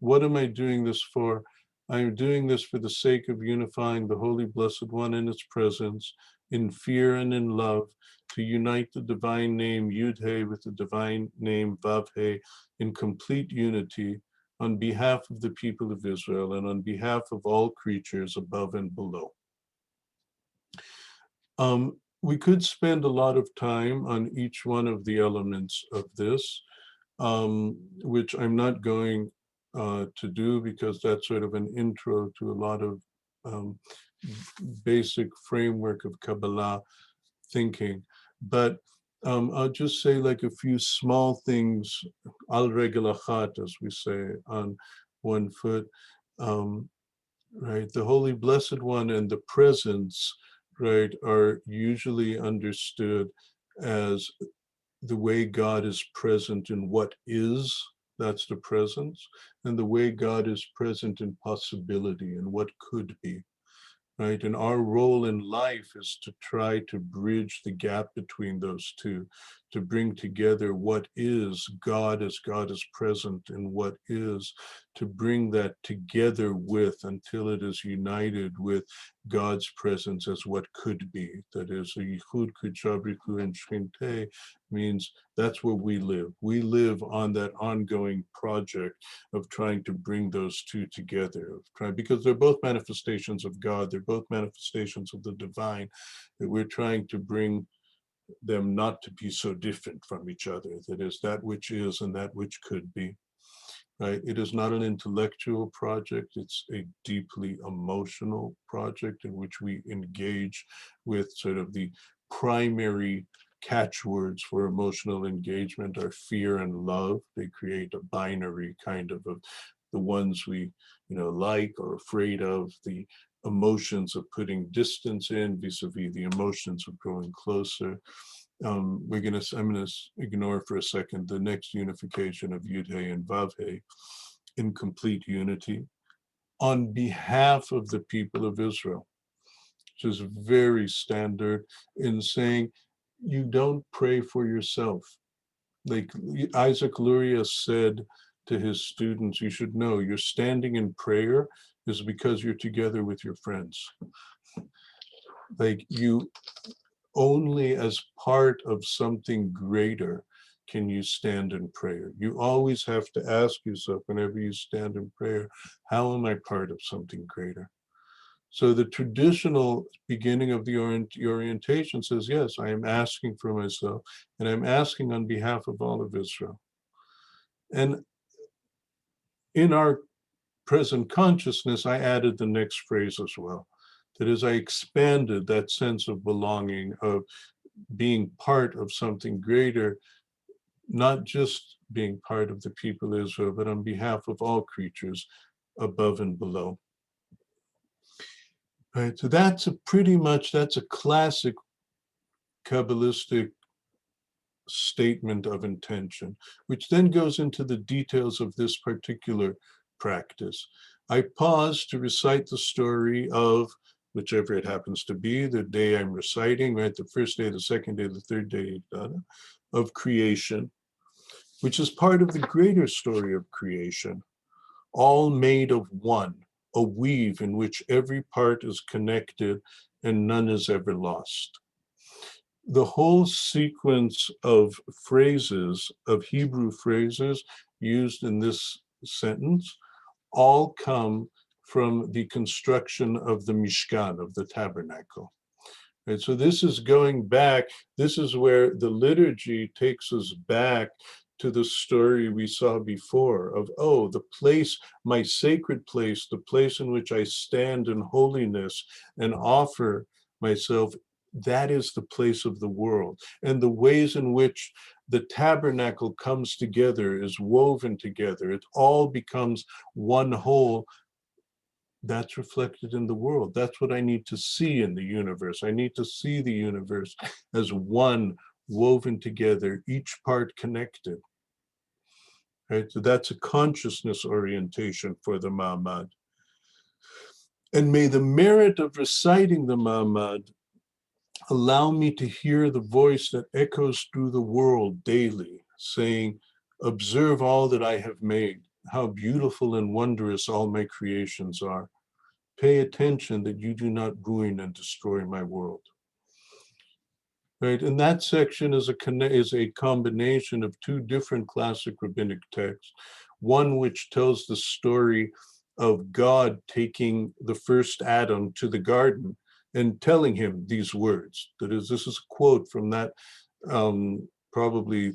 what am I doing this for? I am doing this for the sake of unifying the Holy Blessed One in its presence, in fear and in love, to unite the divine name Yud-He with the divine name Vav-He in complete unity on behalf of the people of Israel and on behalf of all creatures above and below. We could spend a lot of time on each one of the elements of this, which I'm not going to do because that's sort of an intro to a lot of basic framework of Kabbalah thinking. But I'll just say like a few small things, al regel achat, as we say, on one foot, right? The Holy Blessed One and the presence, right, are usually understood as the way God is present in what is, that's the presence, and the way God is present in possibility and what could be, right? And our role in life is to try to bridge the gap between those two, to bring together what is God as God is present in what is, to bring that together with until it is united with God's presence as what could be. That is, a yichud, kuchabriku, and shchinte means that's where we live. We live on that ongoing project of trying to bring those two together, because they're both manifestations of God, they're both manifestations of the divine, that we're trying to bring them not to be so different from each other. That is, that which is and that which could be. Right? It is not an intellectual project, it's a deeply emotional project in which we engage with sort of the primary catchwords for emotional engagement are fear and love. They create a binary kind of the ones we like or afraid of, the emotions of putting distance in vis-a-vis the emotions of growing closer. I'm gonna ignore for a second the next unification of Yud-He and Vav-He in complete unity on behalf of the people of Israel, which is very standard in saying you don't pray for yourself. Like Isaac Luria said to his students, you should know you're standing in prayer is because you're together with your friends. Like you only as part of something greater can you stand in prayer. You always have to ask yourself whenever you stand in prayer, how am I part of something greater? So the traditional beginning of the orientation says, yes, I am asking for myself, and I'm asking on behalf of all of Israel. And in our present consciousness, I added the next phrase as well. That is, I expanded that sense of belonging, of being part of something greater, not just being part of the people of Israel, but on behalf of all creatures above and below. Right, so that's a classic Kabbalistic statement of intention, which then goes into the details of this particular practice. I pause to recite the story of whichever it happens to be, the day I'm reciting, right, the first day, the second day, the third day of creation, which is part of the greater story of creation, all made of one, a weave in which every part is connected and none is ever lost. The whole sequence of phrases, of Hebrew phrases used in this sentence, all come from the construction of the Mishkan, of the tabernacle. And so this is going back, this is where the liturgy takes us back to the story we saw before of, oh, the place, my sacred place, the place in which I stand in holiness and offer myself, that is the place of the world. And the ways in which the tabernacle comes together, is woven together, it all becomes one whole. That's reflected in the world. That's what I need to see in the universe. I need to see the universe as one, woven together, each part connected. Right? So that's a consciousness orientation for the Maamadot. And may the merit of reciting the Maamadot allow me to hear the voice that echoes through the world daily, saying, observe all that I have made, how beautiful and wondrous all my creations are. Pay attention that you do not ruin and destroy my world. Right, and that section is a combination of two different classic rabbinic texts. One which tells the story of God taking the first Adam to the garden and telling him these words. That is, this is a quote from that probably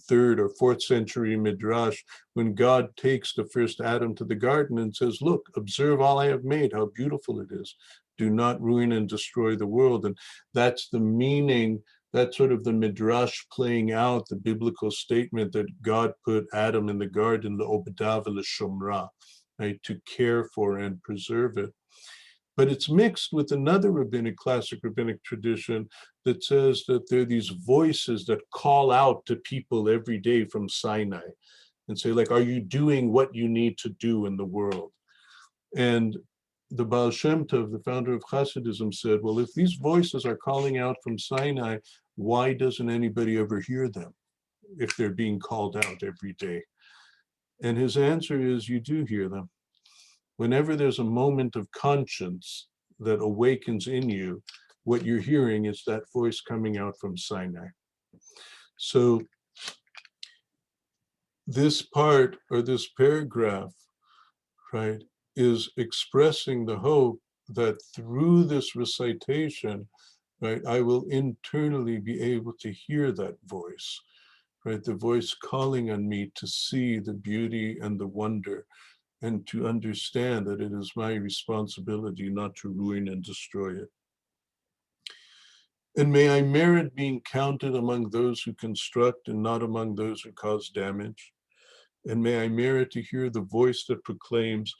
3rd or 4th century Midrash, when God takes the first Adam to the garden and says, look, observe all I have made, how beautiful it is. Do not ruin and destroy the world. And that's the meaning, that's sort of the Midrash playing out the biblical statement that God put Adam in the garden, le'obdav le'shomra, right, to care for and preserve it. But it's mixed with another classic rabbinic tradition that says that there are these voices that call out to people every day from Sinai and say, like, are you doing what you need to do in the world? And the Baal Shem Tov, the founder of Hasidism, said, well, if these voices are calling out from Sinai, why doesn't anybody ever hear them if they're being called out every day? And his answer is, you do hear them. Whenever there's a moment of conscience that awakens in you, what you're hearing is that voice coming out from Sinai. So this part, or this paragraph, right, is expressing the hope that through this recitation, right, I will internally be able to hear that voice, right, the voice calling on me to see the beauty and the wonder, and to understand that it is my responsibility not to ruin and destroy it. And may I merit being counted among those who construct and not among those who cause damage. And may I merit to hear the voice that proclaims,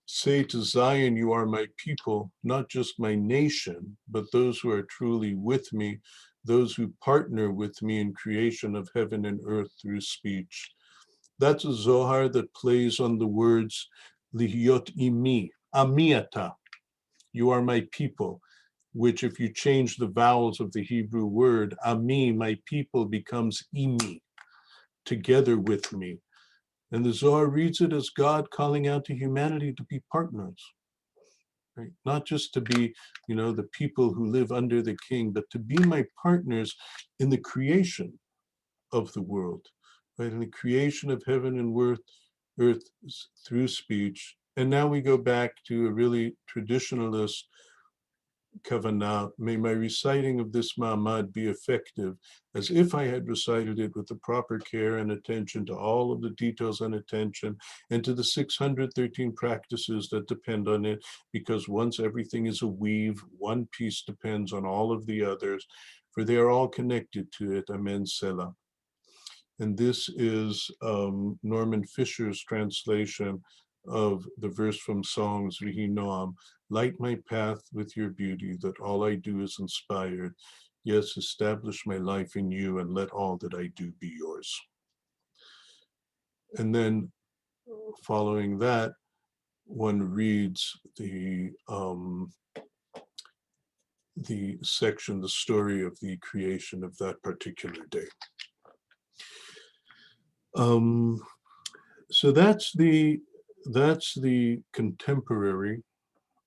say to Zion, you are my people, not just my nation, but those who are truly with me, those who partner with me in creation of heaven and earth through speech. That's a Zohar that plays on the words, lihyot imi, amiata, you are my people, which if you change the vowels of the Hebrew word, ami, my people, becomes imi, together with me. And the Zohar reads it as God calling out to humanity to be partners, right? Not just to be, the people who live under the king, but to be my partners in the creation of the world, right? In the creation of heaven and earth through speech. And now we go back to a really traditionalist kavanah. May my reciting of this Ma'amad be effective, as if I had recited it with the proper care and attention to all of the details and attention, and to the 613 practices that depend on it, because once everything is a weave, one piece depends on all of the others, for they are all connected to it. Amen, Selah. And this is Norman Fisher's translation of the verse from Songs, Vihi Noam, light my path with your beauty, that all I do is inspired. Yes, establish my life in you, and let all that I do be yours. And then following that, one reads the section, the story of the creation of that particular day. So that's the contemporary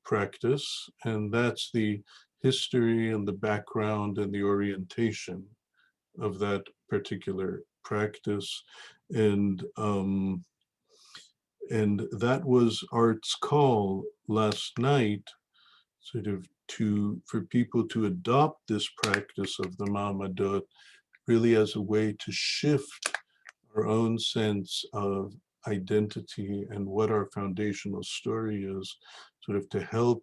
practice, and that's the history and the background and the orientation of that particular practice. And that was Art's call last night, sort of for people to adopt this practice of the Maamadot really as a way to shift our own sense of identity and what our foundational story is, sort of to help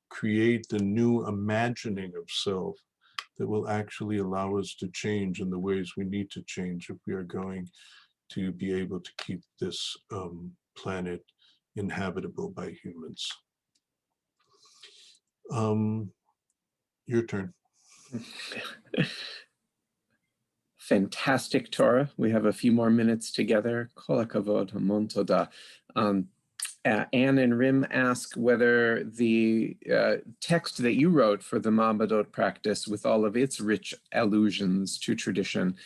create the new imagining of self that will actually allow us to change in the ways we need to change if we are going to be able to keep this planet inhabitable by humans. Your turn. Fantastic Torah. We have a few more minutes together. Kol hakavod, hamon toda. Anne and Rim ask whether the text that you wrote for the Maamadot practice, with all of its rich allusions to tradition,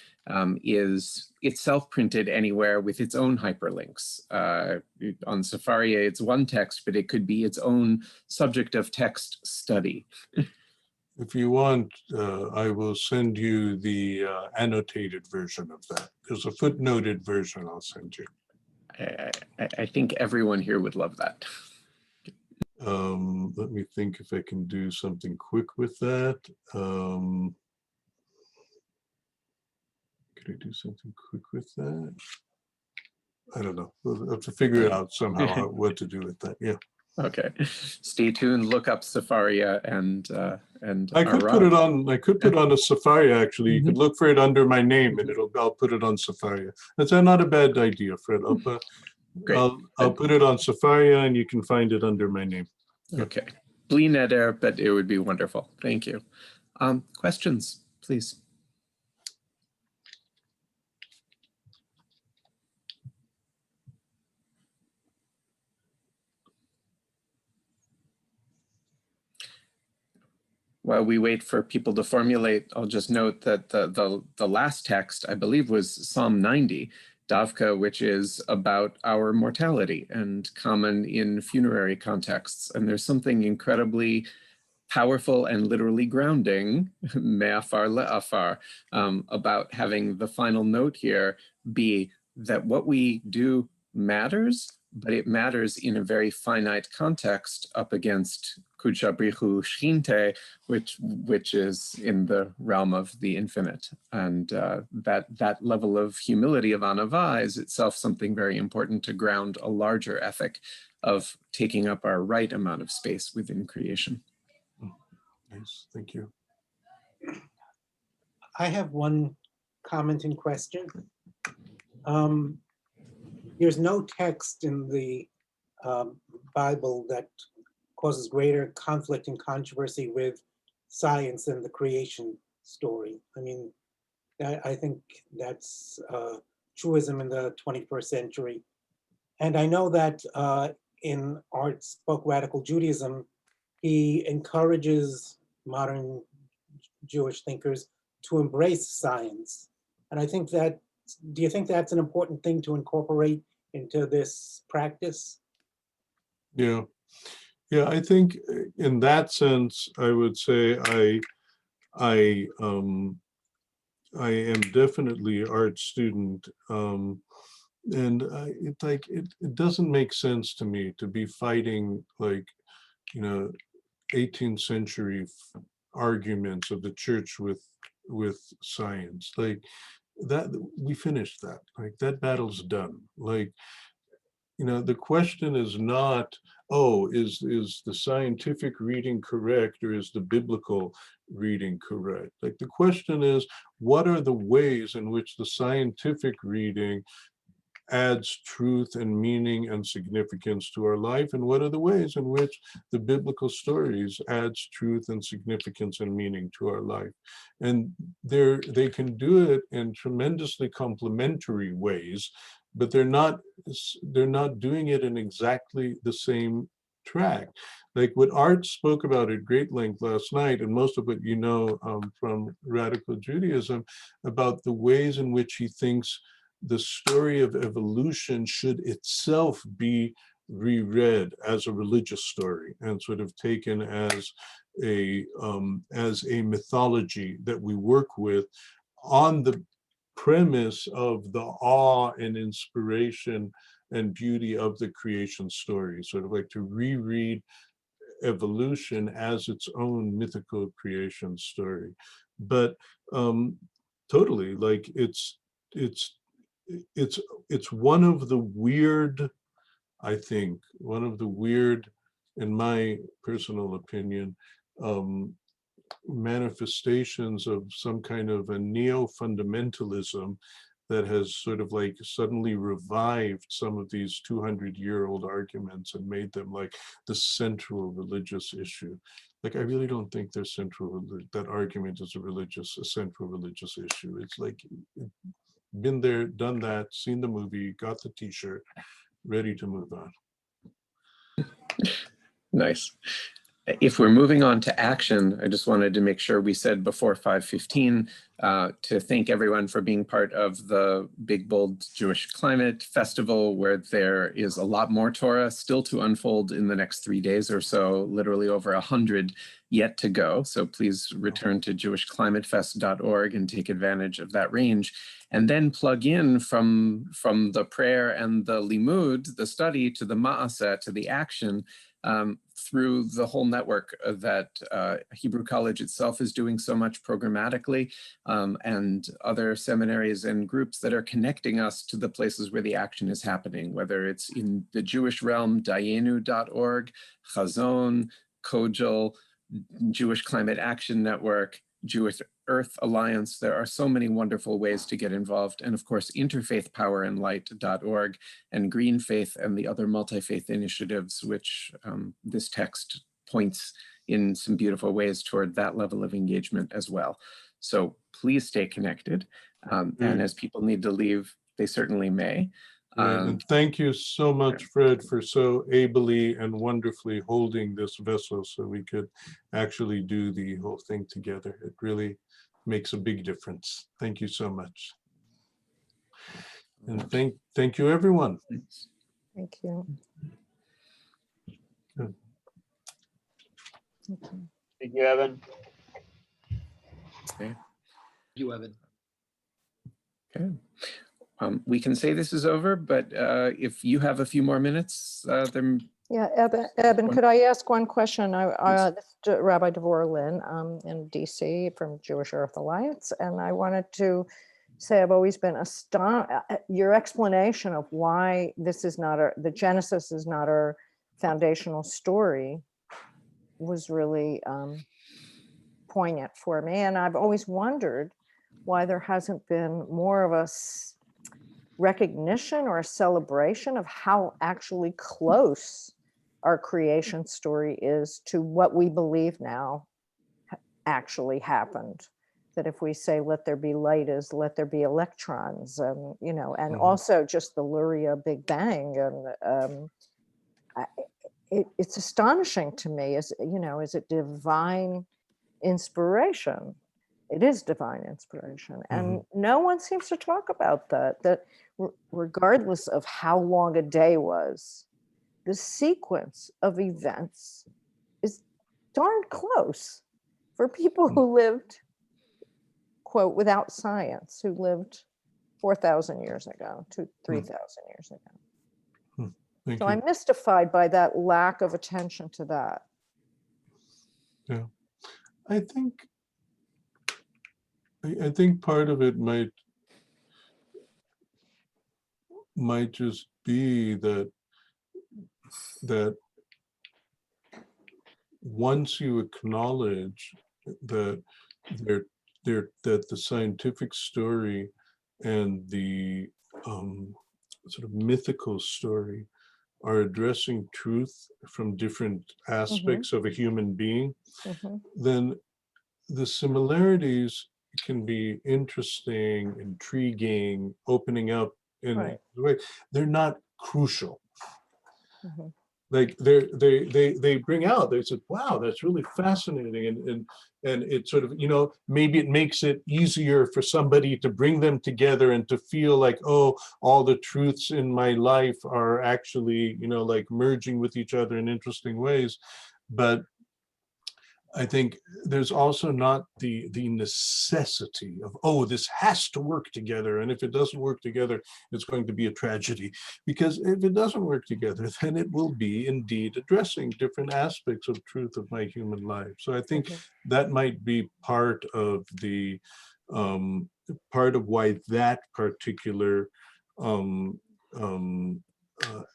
is itself printed anywhere with its own hyperlinks. On Safaria, it's one text, but it could be its own subject of text study. If you want, I will send you the annotated version of that. There's a footnoted version I'll send you. I think everyone here would love that. Let me think if I can do something quick with that. Could I do something quick with that? I don't know. We'll have to figure it out somehow, what to do with that. Yeah. Okay. Stay tuned. Look up Safaria and I could put it on. I could put on a Safaria. Actually, you could look for it under my name, and I'll put it on Safaria. That's not a bad idea, Fred. I'll put it on Safaria, and you can find it under my name. Okay. Bli neder, but it would be wonderful. Thank you. Questions, please. while we wait for people to formulate, I'll just note that the last text, I believe, was Psalm 90, Davka, which is about our mortality and common in funerary contexts. And there's something incredibly powerful and literally grounding, me'afar le'afar, about having the final note here be that what we do matters, but it matters in a very finite context up against Kudshabrihu Shinte, which is in the realm of the infinite. And that level of humility of Anava is itself something very important to ground a larger ethic of taking up our right amount of space within creation. Nice, thank you. I have one comment and question. There's no text in the Bible that causes greater conflict and controversy with science than the creation story. I mean, I think that's truism in the 21st century. And I know that in Art's book, Radical Judaism, he encourages modern Jewish thinkers to embrace science. And I think that, do you think that's an important thing to incorporate into this practice? Yeah, I think in that sense, I would say I am definitely an art student, and it doesn't make sense to me to be fighting, like, 18th century arguments of the church with science. Like that, we finished that. Like that battle's done. Like, the question is not, oh, is the scientific reading correct or is the biblical reading correct? Like the question is, what are the ways in which the scientific reading adds truth and meaning and significance to our life, and what are the ways in which the biblical stories adds truth and significance and meaning to our life? And they can do it in tremendously complementary ways, but they're not doing it in exactly the same track. Like what Art spoke about at great length last night, and most of it from Radical Judaism, about the ways in which he thinks the story of evolution should itself be reread as a religious story and sort of taken as a mythology that we work with on the premise of the awe and inspiration and beauty of the creation story, sort of like to reread evolution as its own mythical creation story. But totally, like it's one of the weird, I think, in my personal opinion, manifestations of some kind of a neo-fundamentalism that has sort of like suddenly revived some of these 200-year-old arguments and made them like the central religious issue. Like, I really don't think that argument is a central religious issue. It's like, been there, done that, seen the movie, got the t-shirt, ready to move on. Nice. If we're moving on to action, I just wanted to make sure we said before 5:15 to thank everyone for being part of the Big Bold Jewish Climate Festival, where there is a lot more Torah still to unfold in the next 3 days or so, literally over 100 yet to go. So please return to jewishclimatefest.org and take advantage of that range. And then plug in from the prayer and the limud, the study, to the ma'aseh, to the action, through the whole network that Hebrew College itself is doing so much programmatically, and other seminaries and groups that are connecting us to the places where the action is happening, whether it's in the Jewish realm, dayenu.org, Chazon, Kojal, Jewish Climate Action Network, Jewish Earth Alliance. There are so many wonderful ways to get involved. And of course, interfaithpowerandlight.org and Green Faith and the other multi-faith initiatives, which this text points in some beautiful ways toward that level of engagement as well. So please stay connected. And as people need to leave, they certainly may. And thank you so much, Fred, for so ably and wonderfully holding this vessel so we could actually do the whole thing together. It really makes a big difference. Thank you so much. And thank you, everyone. Thanks. Thank you. Good. Okay. Thank you, Evan. Okay. You, Evan. Okay. We can say this is over, but if you have a few more minutes, then Yeah, Eben, could I ask one question? This is Rabbi Devorah Lynn in DC from Jewish Earth Alliance, and I wanted to say I've always been astonished. Your explanation of why this is not the Genesis is not our foundational story was really poignant for me, and I've always wondered why there hasn't been more of a recognition or a celebration of how actually close our creation story is to what we believe now actually happened. That if we say let there be light is let there be electrons, and and also just the Luria Big Bang, and it's astonishing to me. Is it divine inspiration? It is divine inspiration, and no one seems to talk about that regardless of how long a day was, the sequence of events is darn close for people who lived, quote, without science, who lived 4,000 years ago to 3,000 years ago. Thank So you. I'm mystified by that lack of attention to that. Yeah, I think part of it might just be that once you acknowledge that that the scientific story and the sort of mythical story are addressing truth from different aspects of a human being, then the similarities can be interesting, intriguing, opening up in a way. They're not crucial. Like they bring out, they said, wow, that's really fascinating, and it sort of, maybe it makes it easier for somebody to bring them together and to feel like, oh, all the truths in my life are actually, like merging with each other in interesting ways. But I think there's also not the necessity of, oh, this has to work together, and if it doesn't work together, it's going to be a tragedy. Because if it doesn't work together, then it will be indeed addressing different aspects of truth of my human life. So I think that might be part of the part of why that particular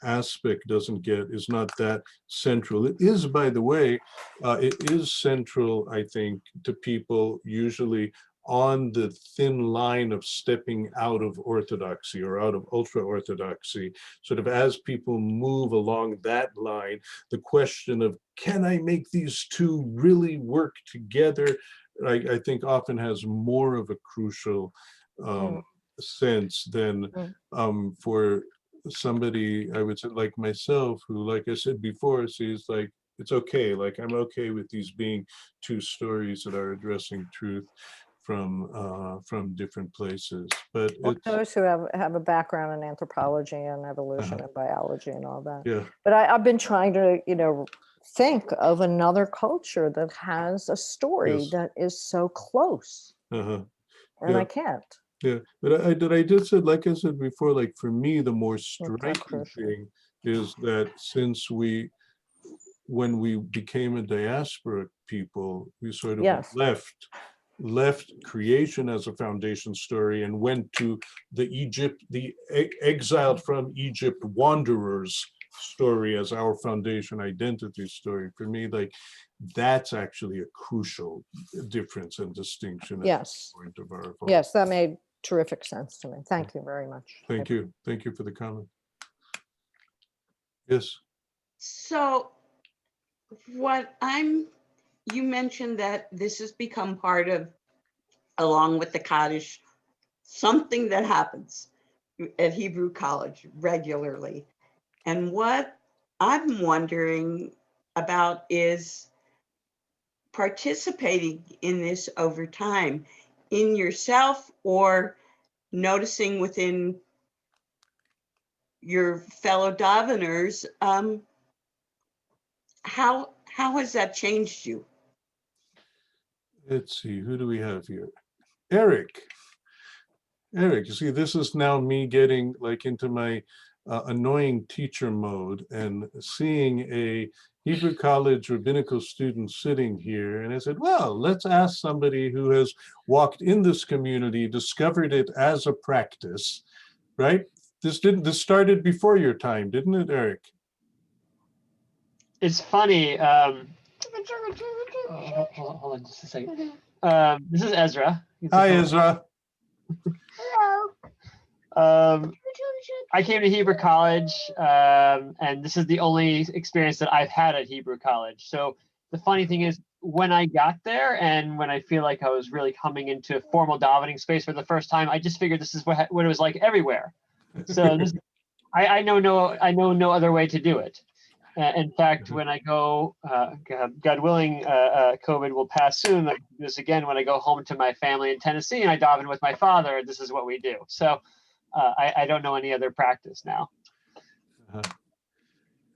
aspect is not that central. It is, by the way, it is central, I think, to people usually on the thin line of stepping out of orthodoxy or out of ultra-orthodoxy. Sort of as people move along that line, the question of, can I make these two really work together, I think often has more of a crucial sense than for somebody, I would say, like myself, who, like I said before, sees like, it's okay, like I'm okay with these being two stories that are addressing truth from different places. But Or it's, those who have a background in anthropology and evolution and biology and all that. yeah, But I've been trying to, think of another culture that has a story that is so close, and yeah. I can't. Yeah, but I just said, like I said before, like for me, the more striking crucial. thing is that since when we became a diaspora people, we sort of left creation as a foundation story and went to the exiled from Egypt wanderers story as our foundation identity story. For me, like that's actually a crucial difference and distinction. Yes. Point of our Yes, that made terrific sense to me. Thank you very much. Thank you. Thank you for the comment. Yes. So you mentioned that this has become part of, along with the Kaddish, something that happens. at Hebrew College regularly. And what I'm wondering about is participating in this over time in yourself, or noticing within your fellow daveners. How has that changed you? Let's see, who do we have here? Eric. Eric, you see, this is now me getting like into my annoying teacher mode and seeing a Hebrew College rabbinical student sitting here. And I said, well, let's ask somebody who has walked in this community, discovered it as a practice, right? This started before your time, didn't it, Eric? It's funny. Hold on just a second. This is Ezra. Hi, Ezra. I came to Hebrew College, and this is the only experience that I've had at Hebrew College. So the funny thing is, when I got there and when I feel like I was really coming into a formal davening space for the first time, I just figured this is what it was like everywhere. So this, I know no other way to do it. In fact, when I go, God willing, COVID will pass soon. I do this again when I go home to my family in Tennessee and I daven with my father. This is what we do. So I don't know any other practice now.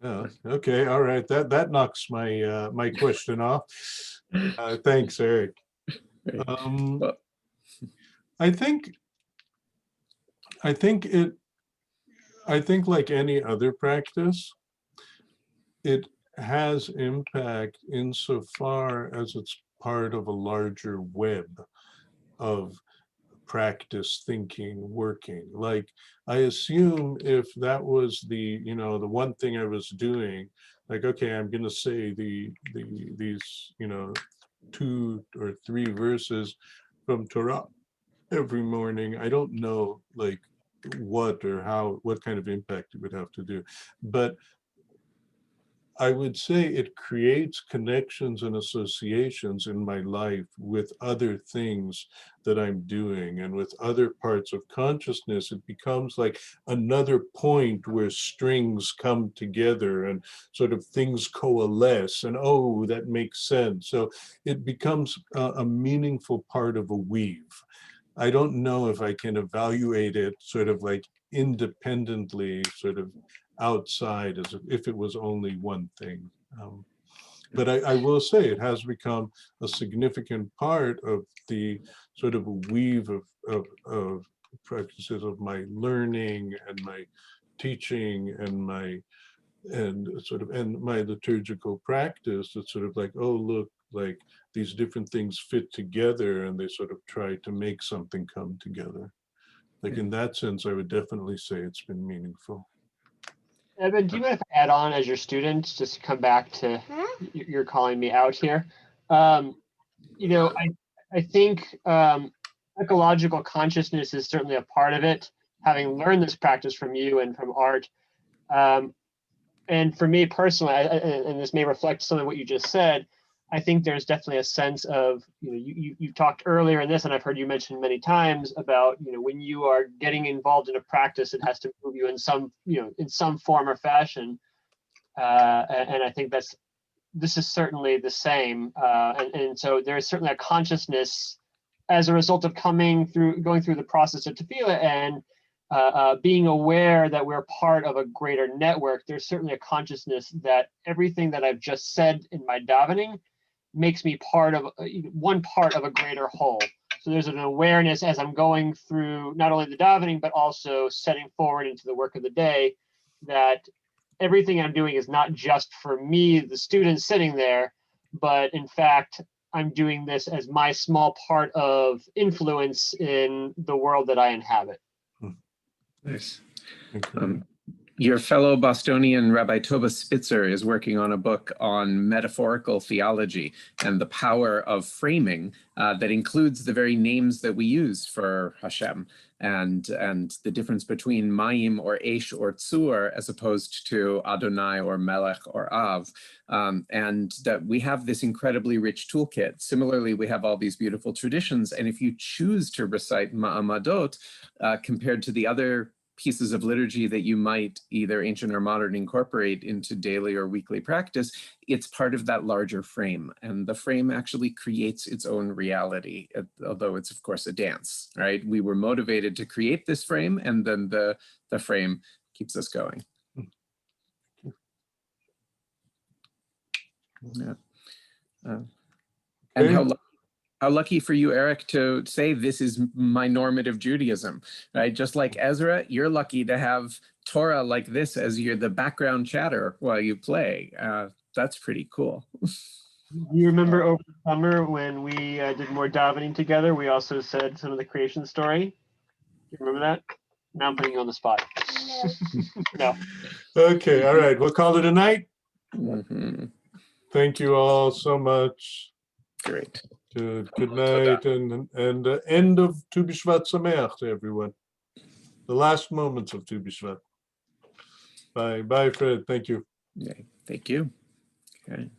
Oh, okay, all right. That knocks my my question off. Thanks, Eric. I think like any other practice, it has impact insofar as it's part of a larger web of practice, thinking, working. Like, I assume if that was the, you know, the one thing I was doing, like, okay, I'm going to say these, you know, 2 or 3 verses from Torah every morning. I don't know, like, what kind of impact it would have to do, but I would say it creates connections and associations in my life with other things that I'm doing and with other parts of consciousness. It becomes like another point where strings come together and sort of things coalesce, and oh, that makes sense. So it becomes a meaningful part of a weave. I don't know if I can evaluate it sort of like independently, sort of outside, as if it was only one thing. But I will say it has become a significant part of the sort of weave of practices of my learning and my teaching and my liturgical practice. It's sort of like, oh, look, like these different things fit together and they sort of try to make something come together. Like, in that sense, I would definitely say it's been meaningful. Edmund, do you mind if I add on as your student, just to come back to, you're calling me out here. You know, I think ecological consciousness is certainly a part of it, having learned this practice from you and from Art. And for me personally, and this may reflect some of what you just said, I think there's definitely a sense of, you know, you talked earlier in this, and I've heard you mention many times about, you know, when you are getting involved in a practice, it has to move you in some, you know, in some form or fashion. And I think this is certainly the same. And so there's certainly a consciousness as a result of going through the process of tefillah and being aware that we're part of a greater network. There's certainly a consciousness that everything that I've just said in my davening makes me one part of a greater whole. So there's an awareness as I'm going through not only the davening, but also setting forward into the work of the day, that everything I'm doing is not just for me, the student sitting there, but in fact, I'm doing this as my small part of influence in the world that I inhabit. Nice. Your fellow Bostonian Rabbi Tova Spitzer is working on a book on metaphorical theology and the power of framing that includes the very names that we use for Hashem and the difference between Mayim or Eish or Tzur as opposed to Adonai or Melech or Av. And that we have this incredibly rich toolkit. Similarly, we have all these beautiful traditions. And if you choose to recite Maamadot compared to the other pieces of liturgy that you might either ancient or modern incorporate into daily or weekly practice, it's part of that larger frame. And the frame actually creates its own reality, although it's of course a dance, right? We were motivated to create this frame, and then the frame keeps us going. Yeah. And how lucky for you, Eric, to say this is my normative Judaism, right? Just like Ezra, you're lucky to have Torah like this as the background chatter while you play. That's pretty cool. You remember over the summer when we did more davening together, we also said some of the creation story. You remember that? Now I'm putting you on the spot. No. Okay, all right, we'll call it a night. Mhm. Thank you all so much. Great. Good night and end of Tu B'Shvat Sameach to everyone. The last moments of Tu B'Shvat. Bye, Fred. Thank you. Yeah, thank you. Okay.